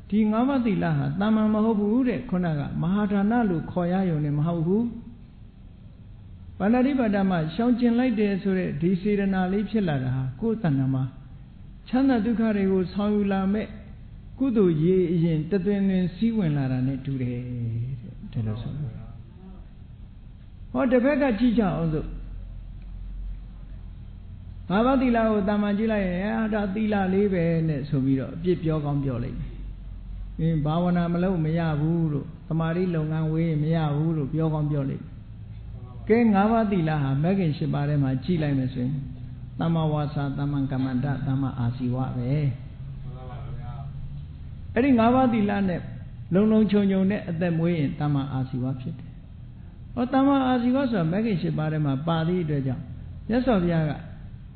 ဒီ၅ပါးသီလဟာတာမန်မဟုတ်ဘူးတဲ့ခုနကမဟာဒါနလို့ခေါ်ရရုံနဲ့မဟုတ်ဘူး။ပါဏာတိပါဒမှာရှောင်ကျင်လိုက်တယ်ဆိုတဲ့ဒီစေတနာလေးဖြစ်လာတာဟာကိုယ်တဏ္ဍာမှာချမ်းသာဒုက္ခတွေကိုဆောင်ယူလာမဲ့ကုသိုလ်ရေးအရင်တသွင်သွင်စည်းဝင်လာတာနဲ့တူတယ်တဲ့လို့ဆိုလို့ဟောတစ်ဖက်ကကြည့်ကြအောင်စို့ငါးပါးသီလကိုတာမန်ကြည့်လိုက်ရင်ဒါသီလလေးပဲနဲ့ဆိုပြီးတော့အပြစ်ပြောကောင်းပြောလိုက်တယ်ဘာဝနာမလုပ်မရဘူးလို့သမာဓိလုပ်ငန်းဝေးမရဘူးလို့ပြောကောင်းပြောလိုက်ကဲ၅ပါးသီလဟာမဂ္ဂင်၈ပါးထဲမှာကြည့်လိုက်မယ်ဆိုရင်သမ္မာဝါစာသမ္မာကမ္မန္တသမ္မာအာဇီဝပဲအဲ့ဒီ၅ပါးသီလနဲ့လုံလုံခြုံခြုံနဲ့အသက်မွေးရင်သမ္မာအာဇီဝဖြစ်တယ်ဟောသမ္မာအာဇီဝဆိုတာမဂ္ဂင်၈ပါးထဲမှာပါသည့်အတွက်ကြောင့်သ မြတ်စွာဘုရားက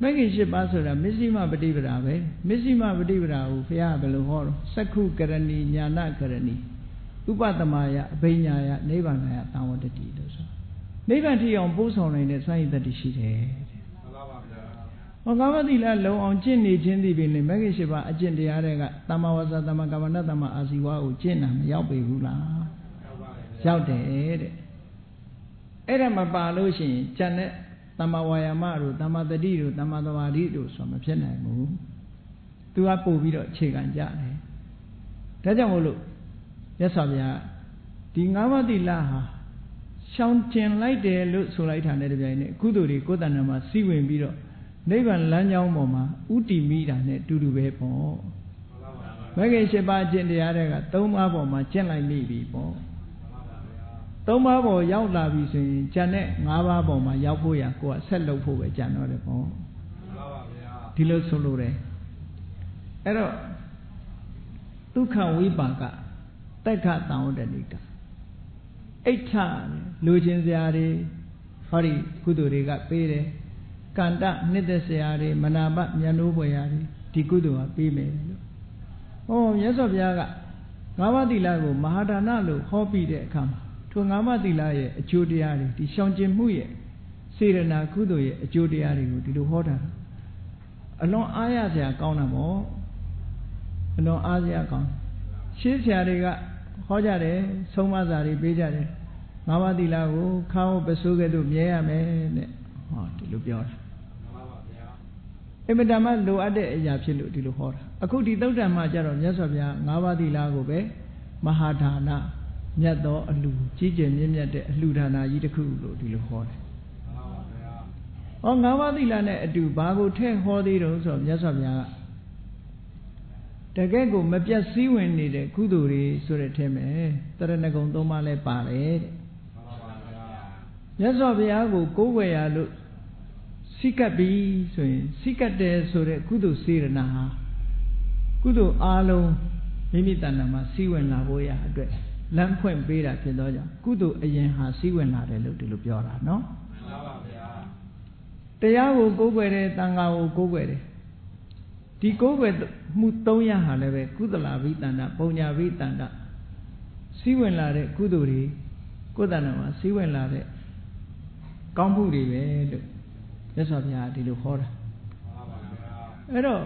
မဂ္ဂင်၈ပါးဆိုတာမစ္စည်းမပฏิပဒါပဲမစ္စည်းမပฏิပဒါကိုဘုရားကဘယ်လိုဟောတော့စက္ခုကရဏီညာဏကရဏီဥပသမယအဘိညာယနိဗ္ဗာန်ယသံဝတ္တိလို့ဆိုနိဗ္ဗာန်ထိအောင်ပို့ဆောင်နိုင်တဲ့စွမ်းရည်တတ္တိရှိတယ်တဲ့မှန်ပါပါဗျာဟောကာမတိလလုံအောင်ကျင့်နေခြင်းသည်ပင်လေမဂ္ဂင်၈ပါးအကျင့်တရားတွေကသမ္မာဝါစာသမ္မာကမ္မန္တသမ္မာအာဇီဝကိုကျင့်တာမရောက်ပေဘူးလားရောက်တယ်တဲ့အဲ့ဒါမပါလို့ရှိရင်ကျန်တဲ့သမ္မာဝါယာမတို့သမ္မာတတိတို့သမ္မာသမာဓိတို့ဆိုမဖြစ်နိုင်ဘူးသူကပို့ပြီးတော့အခြေခံကြတယ်ဒါကြောင့်မို့လို့မြတ်စွာဘုရားဒီ၅ပါးသီလဟာရှောင်ကျင်လိုက်တယ်လို့ဆိုလိုက်တာနဲ့တပြိုင်နက်ကုသိုလ်တွေကိုယ်တဏ္ဍာမှာစီးဝင်ပြီးတော့နိဗ္ဗာန်လမ်းကြောင်းပေါ်မှာဥတည်မိတာနဲ့တူတူပဲပေါ့မဂ္ဂင်၈ပါးအကျင့်တရားတွေက၃ပါးပေါ်မှာကျင့်လိုက်မိပြီပေါ့၃ပါးပေါ်ရောက်လာပြီဆိုရင်ကျန်တဲ့၅ပါးပေါ်မှာရောက်ဖို့ရကိုယ်ကဆက်လုပ်ဖို့ပဲကြံတော့တယ်ပေါ့ဒီလိုဆိုလိုတယ်အဲ့တော့ဒုက္ခဝိပါကတက်ခတံဝတ္တနိကအိဋ္ဌလူချင်းစရာတွေဟောဒီကုသိုလ်တွေကပေးတယ်ကန္တနှစ်သက်စရာတွေမနာပမြတ်နိုးပွေရာတွေဒီကုသိုလ်ကပေးမယ်လို့ဟောမြတ်စွာဘုရားကငါးပါးသီလကိုမဟာဒါနလို့ဟောပြီးတဲ့အခါမှာထိုငါးပါးသီလရဲ့အကျိုးတရားတွေဒီရှောင်ကျင်မှုရဲ့စေရနာကုသိုလ်ရဲ့အကျိုးတရားတွေကိုဒီလိုဟောတာအလွန်အားရစရာကောင်းတာပေါ့အလွန်အားစရာကောင်းရှင်းဆရာတွေကဟောကြတယ်ဆုံးမစာတွေပေးကြတယ်ငါးပါးသီလကိုခါဝပစိုးကဲ့သို့မြဲရမယ်တဲ့ဟောဒီလိုပြောတာမှန်ပါဗျာအင်မတန်မှလိုအပ်တဲ့အရာဖြစ်လို့ဒီလိုဟောတာအခုဒီသုတ်တံမှာကျတော့မြတ်စွာဘုရားငါးပါးသီလကိုပဲမဟာဒါနမြတ်သောအလှကြီးကျယ်မြင့်မြတ်တဲ့အလှဒါနကြီးတစ်ခုလို့ဒီလိုဟောတယ်မှန်ပါဗျာဟောငါးပါးသီလနဲ့အတူဘာကိုထည့်ဟောသေးတုံးဆိုတော့မြတ်စွာဘုရားကတကယ်ကိုမပြတ်စည်းဝင်နေတဲ့ကုသိုလ်တွေဆိုတဲ့ထဲမှာတရဏဂုံ၃ပါးလဲပါတယ်တဲ့မြတ်စွာဘုရားကိုကိုးကွယ်ရလို့စိကပ်ပြီးဆိုရင်စိကပ်တယ်ဆိုတဲ့ကုသိုလ်စေရနာဟာကုသိုလ်အားလုံးမိမိတဏ္ဍာမှာစည်းဝင်လာဖို့ရအတွက်လမ်းဖွင့်ပေးတာဖြစ်သောကြောင့်ကုသိုလ်အရင်ဟာစည်းဝင်လာတယ်လို့ဒီလိုပြောတာနော်မှန်ပါဗျာတရားကိုကိုးကွယ်တယ်သံဃာကိုကိုးကွယ်တယ်ဒီကိုးကွယ်မှု၃ရဟာလည်းပဲကုသလာဘိတန္တပုံညာဘိတန္တစီးဝင်လာတဲ့ကုသိုလ်တွေကိုယ်တဏ္ဍာမှာစီးဝင်လာတဲ့ကောင်းမှုတွေပဲလို့မြတ်စွာဘုရားဒီလိုဟောတာအဲ့တော့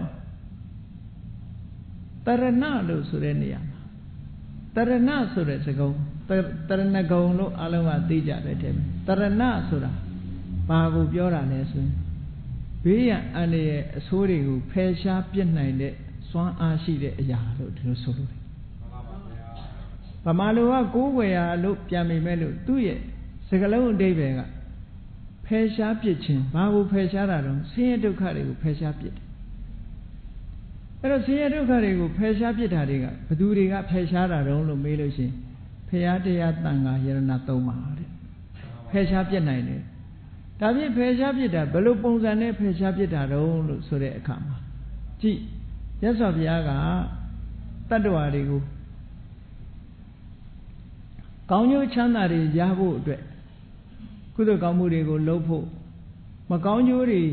တရဏလို့ဆိုတဲ့နေရာမှာတရဏဆိုတဲ့စကားတရဏဂုံလို့အလုံးကသိကြတဲ့တဲ့တရဏဆိုတာဘာကိုပြောတာလဲဆိုရင်ဘေးရန်အန္တရာယ်အဆိုးတွေကိုဖယ်ရှားပြစ်နိုင်တဲ့စွမ်းအားရှိတဲ့အရာလို့ဒီလိုဆိုလို့တယ်ဗမာလူကကိုးကွယ်ရလို့ပြန်မိမဲ့လို့သူ့ရဲ့စကားလုံးအဓိပ္ပာယ်ကဖယ်ရှားပြစ်ခြင်းဘာကိုဖယ်ရှားတာတော့ဆင်းရဲဒုက္ခတွေကိုဖယ်ရှားပြစ်တယ်အဲ့တော့ဆင်းရဲဒုက္ခတွေကိုဖယ်ရှားပြစ်တာတွေကဘသူတွေကဖယ်ရှားတာတော့လို့မေးလို့ရှိရင်ဖရာတရားတန်ခါယရဏသုံးပါတဲ့ဖယ်ရှားပြစ်နိုင်တယ်ဒါဖြင့်ဖယ်ရှားပြစ်တာဘယ်လိုပုံစံနဲ့ဖယ်ရှားပြစ်တာတော့လို့ဆိုတဲ့အခါမှာကြည့်မြတ်စွာဘုရားကတတ္တဝါတွေကိုကောင်းကျိုးချမ်းသာတွေရဖို့အတွက်ကုသိုလ်ကောင်းမှုတွေကိုလုပ်ဖို့မကောင်းကျိုးတွေ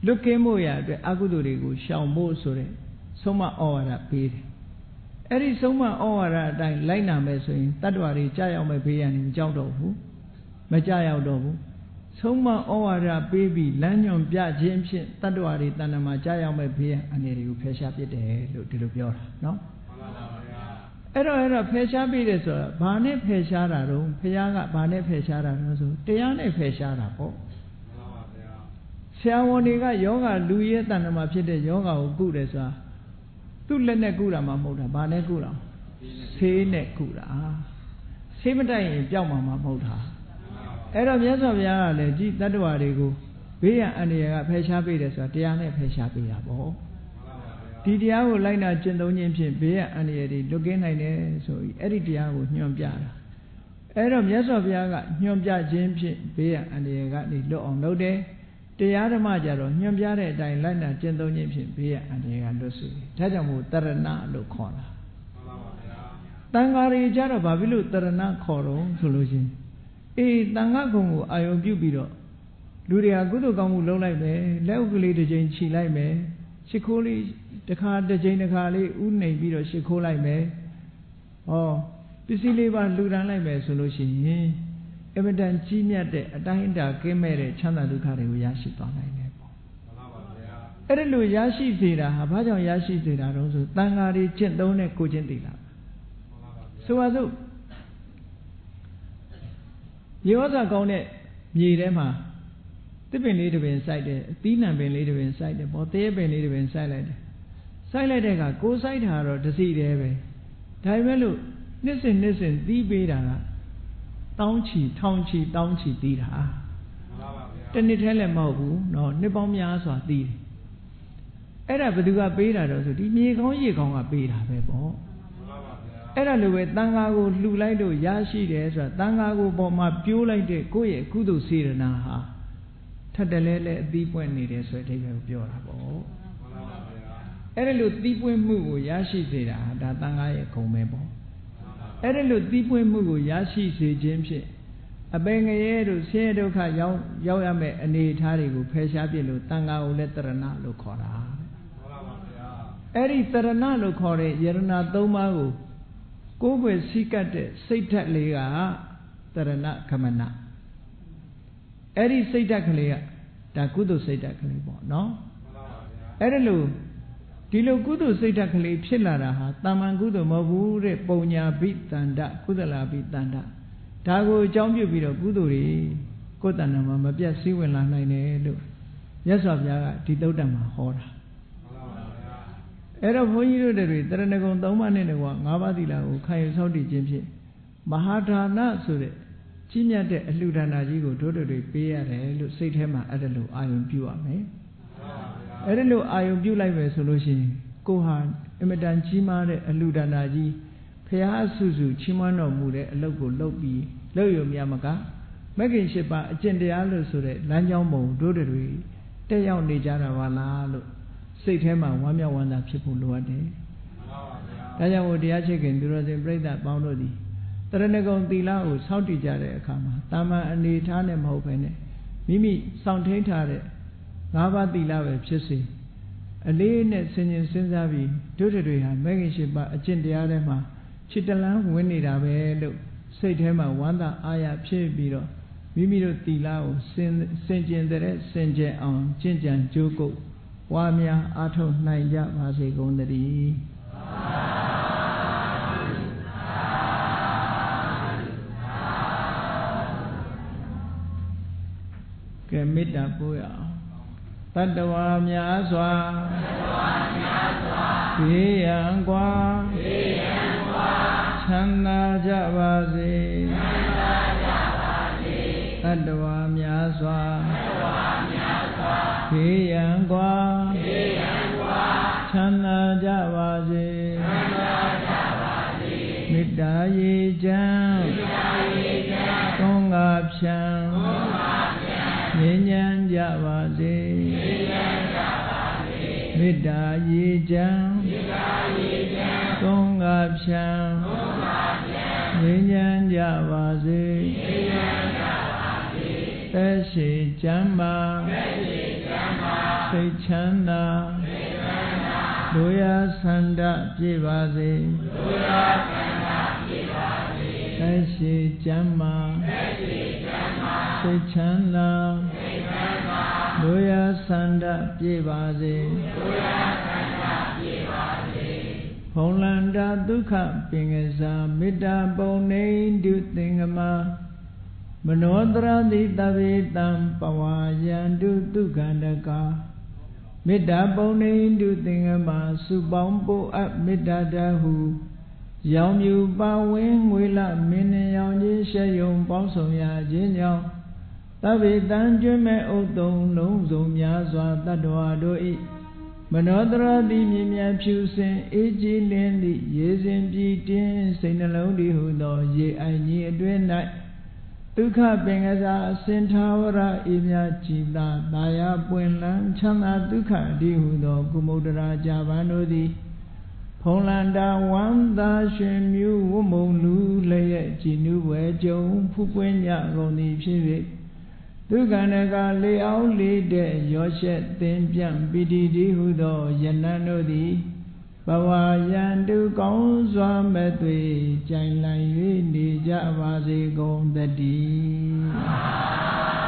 လွတ်ကင်းဖို့ရအတွက်အကုသိုလ်တွေကိုရှောင်ဖို့ဆိုတဲ့ဆုံးမဩဝါဒပေးတယ်အဲ့ဒီဆုံးမဩဝါဒအတိုင်းလိုက်နာမယ်ဆိုရင်တတ္တဝါတွေကြာရောက်မဲ့ဘေးရန်တွေမကြောက်တော့ဘူးမကြာရောက်တော့ဘူးဆုံးမဩဝါဒပေးပြီးလမ်းညွန်ပြခြင်းဖြင့်တတ္တဝါတွေတဏ္ဍာမှာကြာရောက်မဲ့ဘေးရန်အနေတွေကိုဖယ်ရှားပြစ်တယ်လို့ဒီလိုပြောတာနော်အဲ့တော့ဖယ်ရှားပြတယ်ဆိုတာဘာနဲ့ဖယ်ရှားတာတော့ဘုရားကဘာနဲ့ဖယ်ရှားတာတော့ဆိုတရားနဲ့ဖယ်ရှားတာပေါ့ဆရာဝန်တွေကယောဂလူရဲ့တဏ္ဍာမှာဖြစ်တဲ့ယောဂကိုကုတယ်ဆိုတာသူ့လက်နဲ့ကုတာမှမဟုတ်တာဘာနဲ့ကုတာဆေးနဲ့ကုတာဆေးမတိုက်ရင်ပျောက်မှာမဟုတ်တာအဲ့တော့မြတ်စွာဘုရားကလည်းဒီတတ္တဝါတွေကိုဘေးရန်အန္တရာယ်ကဖယ်ရှားပေးတယ်ဆိုတာတရားနဲ့ဖယ်ရှားပေးတာပေါ့ဒီတရားကိုလိုက်နာကျင့်သုံးခြင်းဖြင့်ဘေးရန်အန္တရာယ်တွေလွတ်ကင်းနိုင်တယ်ဆိုပြီးအဲ့ဒီတရားကိုညွှန်ပြတာအဲ့တော့မြတ်စွာဘုရားကညွှန်ပြခြင်းဖြင့်ဘေးရန်အန္တရာယ်ကနေလွတ်အောင်လုပ်တယ်တရားဓမ္မကြတော့ညွှန်ပြတဲ့အတိုင်းလိုက်နာကျင့်သုံးခြင်းဖြင့်ဘေးရန်အန္တရာယ်ကလွတ်စေတယ်ဒါကြောင့်မို့တရဏလို့ခေါ်တာတန်ဃာတွေကြတော့ဘာဖြစ်လို့တရဏခေါ်တော့ဆိုလို့ချင်းအေးတန်ဃာကုံကိုအာယုံပြုပြီးတော့ လူတွေကကုသိုလ်ကောင်းမှုလုပ်လိုက်မယ်လက်ဥကလေးတစ်ချိန်ခြိလိုက်မယ်ရှ िख ိုးလေးတစ်ခါတစ်ချိန်တစ်ခါလေးဥနှိမ်ပြီးတော့ရှ िख ိုးလိုက်မယ်ဟောပစ္စည်းလေးပါလှူဒန်းလိုက်မယ်ဆိုလို့ရှိရင်အမတန်ကြီးမြတ်တဲ့အတိုင်းအတာကင်းမဲ့တဲ့ချမ်းသာဒုက္ခတွေကိုရရှိသွားနိုင်တယ်ပေါ့မှန်ပါပါဗျာအဲ့ဒါလို့ရရှိစေတာဟာဘာကြောင့်ရရှိစေတာတုံးဆိုတန်ဃာတွေကျင့်သုံးတဲ့ကိုချင်းသိလားမှန်ပါပါဗျာဆိုပါစို့ရေဝါစာကောင်းတဲ့မြေထဲမှာတစ်ပင်လေးတစ်ပင်စိုက်တယ်အသီးနှံပင်လေးတစ်ပင်စိုက်တယ်ပေါ့တရေပင်လေးတစ်ပင်စိုက်လိုက်တယ်စိုက်လိုက်တဲ့အခါကိုစိုက်တာတော့တစ်စီတည်းပဲဒါပေမဲ့လို့နှစ်စဉ်သီးပေးတာကတောင်းချီထောင်ချီတောင်းချီသီးတာမှန်ပါပါဗျာတစ်နှစ်တည်းလည်းမဟုတ်ဘူးเนาะနှစ်ပေါင်းများစွာသီးတယ်အဲ့ဒါဘယ်သူကပေးတာတော့ဆိုဒီမြေကောင်းရေကောင်းကပေးတာပဲပေါ့မှန်ပါပါဗျာအဲ့ဒါလိုပဲတန်ဃာကိုလှူလိုက်လို့ရရှိတယ်ဆိုတာတန်ဃာကိုပေါ်မှာပြိုးလိုက်တဲ့ကိုယ့်ရဲ့ကုသိုလ်စေတနာဟာထပ်တလဲလဲအသီးပွင့်နေတယ်ဆိုတဲ့အဓိပ္ပာယ်ကိုပြောတာပေါ့မှန်ပါပါဗျာအဲ့ဒါလို့သီးပွင့်မှုကိုရရှိစေတာဒါတန်ဃာရဲ့ဂုဏ်ပဲပေါ့အဲ့ဒါလို့သီးပွင့်မှုကိုရရှိစေခြင်းဖြင့်အပင်ငရဲတို့ဆင်းရဲဒုက္ခရောက်ရမယ့်အနေအထားတွေကိုဖယ်ရှားပြလို့တန်ဃာကိုလည်းတရဏလို့ခေါ်တာမှန်ပါပါဗျာအဲ့ဒီတရဏလို့ခေါ်တဲ့ယရဏ၃ပါးကိုကိုယ်ွယ်စည်းကပ်တဲ့စိတ်ဓာတ်လေးကတရဏခမနအဲ့ဒီစိတ်ဓာတ်ကလေးကဒါကုသိုလ်စိတ်ဓာတ်ကလေးပေါ့နော်မှန်ပါပါဗျာအဲ့ဒါလို့ဒီလိုကုသိုလ်စိတ်ဓာတ်ကလေးဖြစ်လာတာဟာတာမန်ကုသိုလ်မဟုတ်ဘူးတဲ့ပုံညာဘိတန္တကုသလာဘိတန္တဒါကိုအကြောင်းပြုပြီးတော့ကုသိုလ်တွေကိုယ်တဏ္ဍာမှာမပြတ်စည်းဝင်လာနိုင်တယ်လို့မြတ်စွာဘုရားကဒီသုတ္တံမှာဟောတာမှန်ပါပါဗျာအဲ့တော့ဘုန်းကြီးတို့တွေတရဏဂုံ၃ပါးနဲ့တကွာ၅ပါးသီလကိုခံယူဆောက်တည်ခြင်းဖြင့်မဟာဒါနဆိုတဲ့ကြီးမြတ်တဲ့အလှူဒါနကြီးကိုတို့တွေပေးရတယ်လို့စိတ်ထဲမှာအဲ့ဒါလို့အာယုံပြုရမယ်အဲ့ဒါလို့အာယုံပြုလိုက်မယ်ဆိုလို့ရှိရင်ကိုဟာအမတန်ကြီးမားတဲ့အလှူဒါနကြီးဖရာအစုစုချီးမွမ်းတော်မူတဲ့အလုပ်ကိုလုပ်ပြီးလုပ်ရမြမကမဂ္ဂင်၈ပါးအကျင့်တရားလို့ဆိုတဲ့လမ်းကြောင်းပုံတို့တွေတက်ရောက်နေကြတာပါလားလို့စိတ်ထဲမှာဝမ်းမြောက်ဝမ်းသာဖြစ်ဖို့လိုအပ်တယ်ဒါကြောင့်မို့တရားချစ်ခင်သူတော်စင်ပြိဿပေါင်းတို့သည်တရဏဂုံသီလကိုစောင့်တည်ကြတဲ့အခါမှာတာမန်အနေထားနဲ့မဟုတ်ဘဲနဲ့မိမိစောင့်ထိန်ထားတဲ့၅ပါးသီလပဲဖြစ်စေအလေးနဲ့စဉ်းကျင်စဉ်းစားပြီးတို့တွေဟာမဂ္ဂင်၈ပါးအကျင့်တရားထဲမှာခြေတလန်းဝင်နေတာပဲလို့စိတ်ထဲမှာဝမ်းသာအားရဖြစ်ပြီးတော့မိမိတို့သီလကိုစင်ကြင်တဲ့စင်ကြယ်အောင်ကျင့်ကြံကြိုးကုပ်ဝါများအားထုတ်နိုင်ကြပါစေကုန်သတည်းကဲမေတ္တာပို့ရအောင်တတ္တဝါများစွာဘေးရန်ကွာချမ်းသာကြပါစေတတ္တဝါများစွာဘေးရန်ကွာချမ်းသာကြပါစေမေတ္တာရေချမ်းသုံးငါဖြံငြိမ်းချမ်းကြပါစေမေတ္တာရေချမ်းသုံးငါဖြံငြိမ်းချမ်းကြပါစေသက်ရှိချမ်းသာစိတ်ချမ်းသာလူရဆန္ဒပြည့်ပါစေသက်ရှိချမ်းသာစိတ်ချမ်းသာလူရဆန္ဒပြည့်ပါစေဘုံလန္တာဒုက္ခပင်ကစားမေတ္တာပုံနေတုသင်္ကမမနောတရတိတဗေတံပဝါယန္တုဒုက္ခန္တကာမေတ္တာပုံနေတုသင်္ကမစုပေါင်းပို့အပ်မေတ္တာတဟုရောင်မြူပါဝင်းငွေလမင်းနှရောင်ကြီးရှက်ယုံပေါင်းဆောင်ရာခြင်းကြောင့်တဗေတံကျွမ်းမဲ့ဥတုံလုံးစုံများစွာတတ္တဝါတို့၏မနောတရတိမြင်မြဖြူစင်အေးကြည်လင်းသည့်ရေစဉ်ပြည်တင်းစိတ်နှလုံးတည်ဟုသောရေအိုင်ကြီးအတွင်း၌ဒုက္ခပင်ကစားအစင်သာဝရအေးမြကြည်သာသာယာပွင့်လန်းချမ်းသာဒုက္ခတည်ဟုသောကုမုဒ္ဒရာကြပန်းတို့သည်ဖုံလန္တာဝမ်းသာရွှင်မြူးဝမုံလူလျက်ကြည်နူးပွဲကြုံဖူးပွင့်ညကုန်သည်ဖြစ်၍ ဒုက္ခနကလေအောင်လေးတဲ့ရောရှက်သင်ပြန့်ပိတိတိဟုသောယနံတို့သည်ဘဝယံတုကောင်းစွာမဲ့သွေကြိုင်လည်၍နေကြပါစေကုန်သတည်း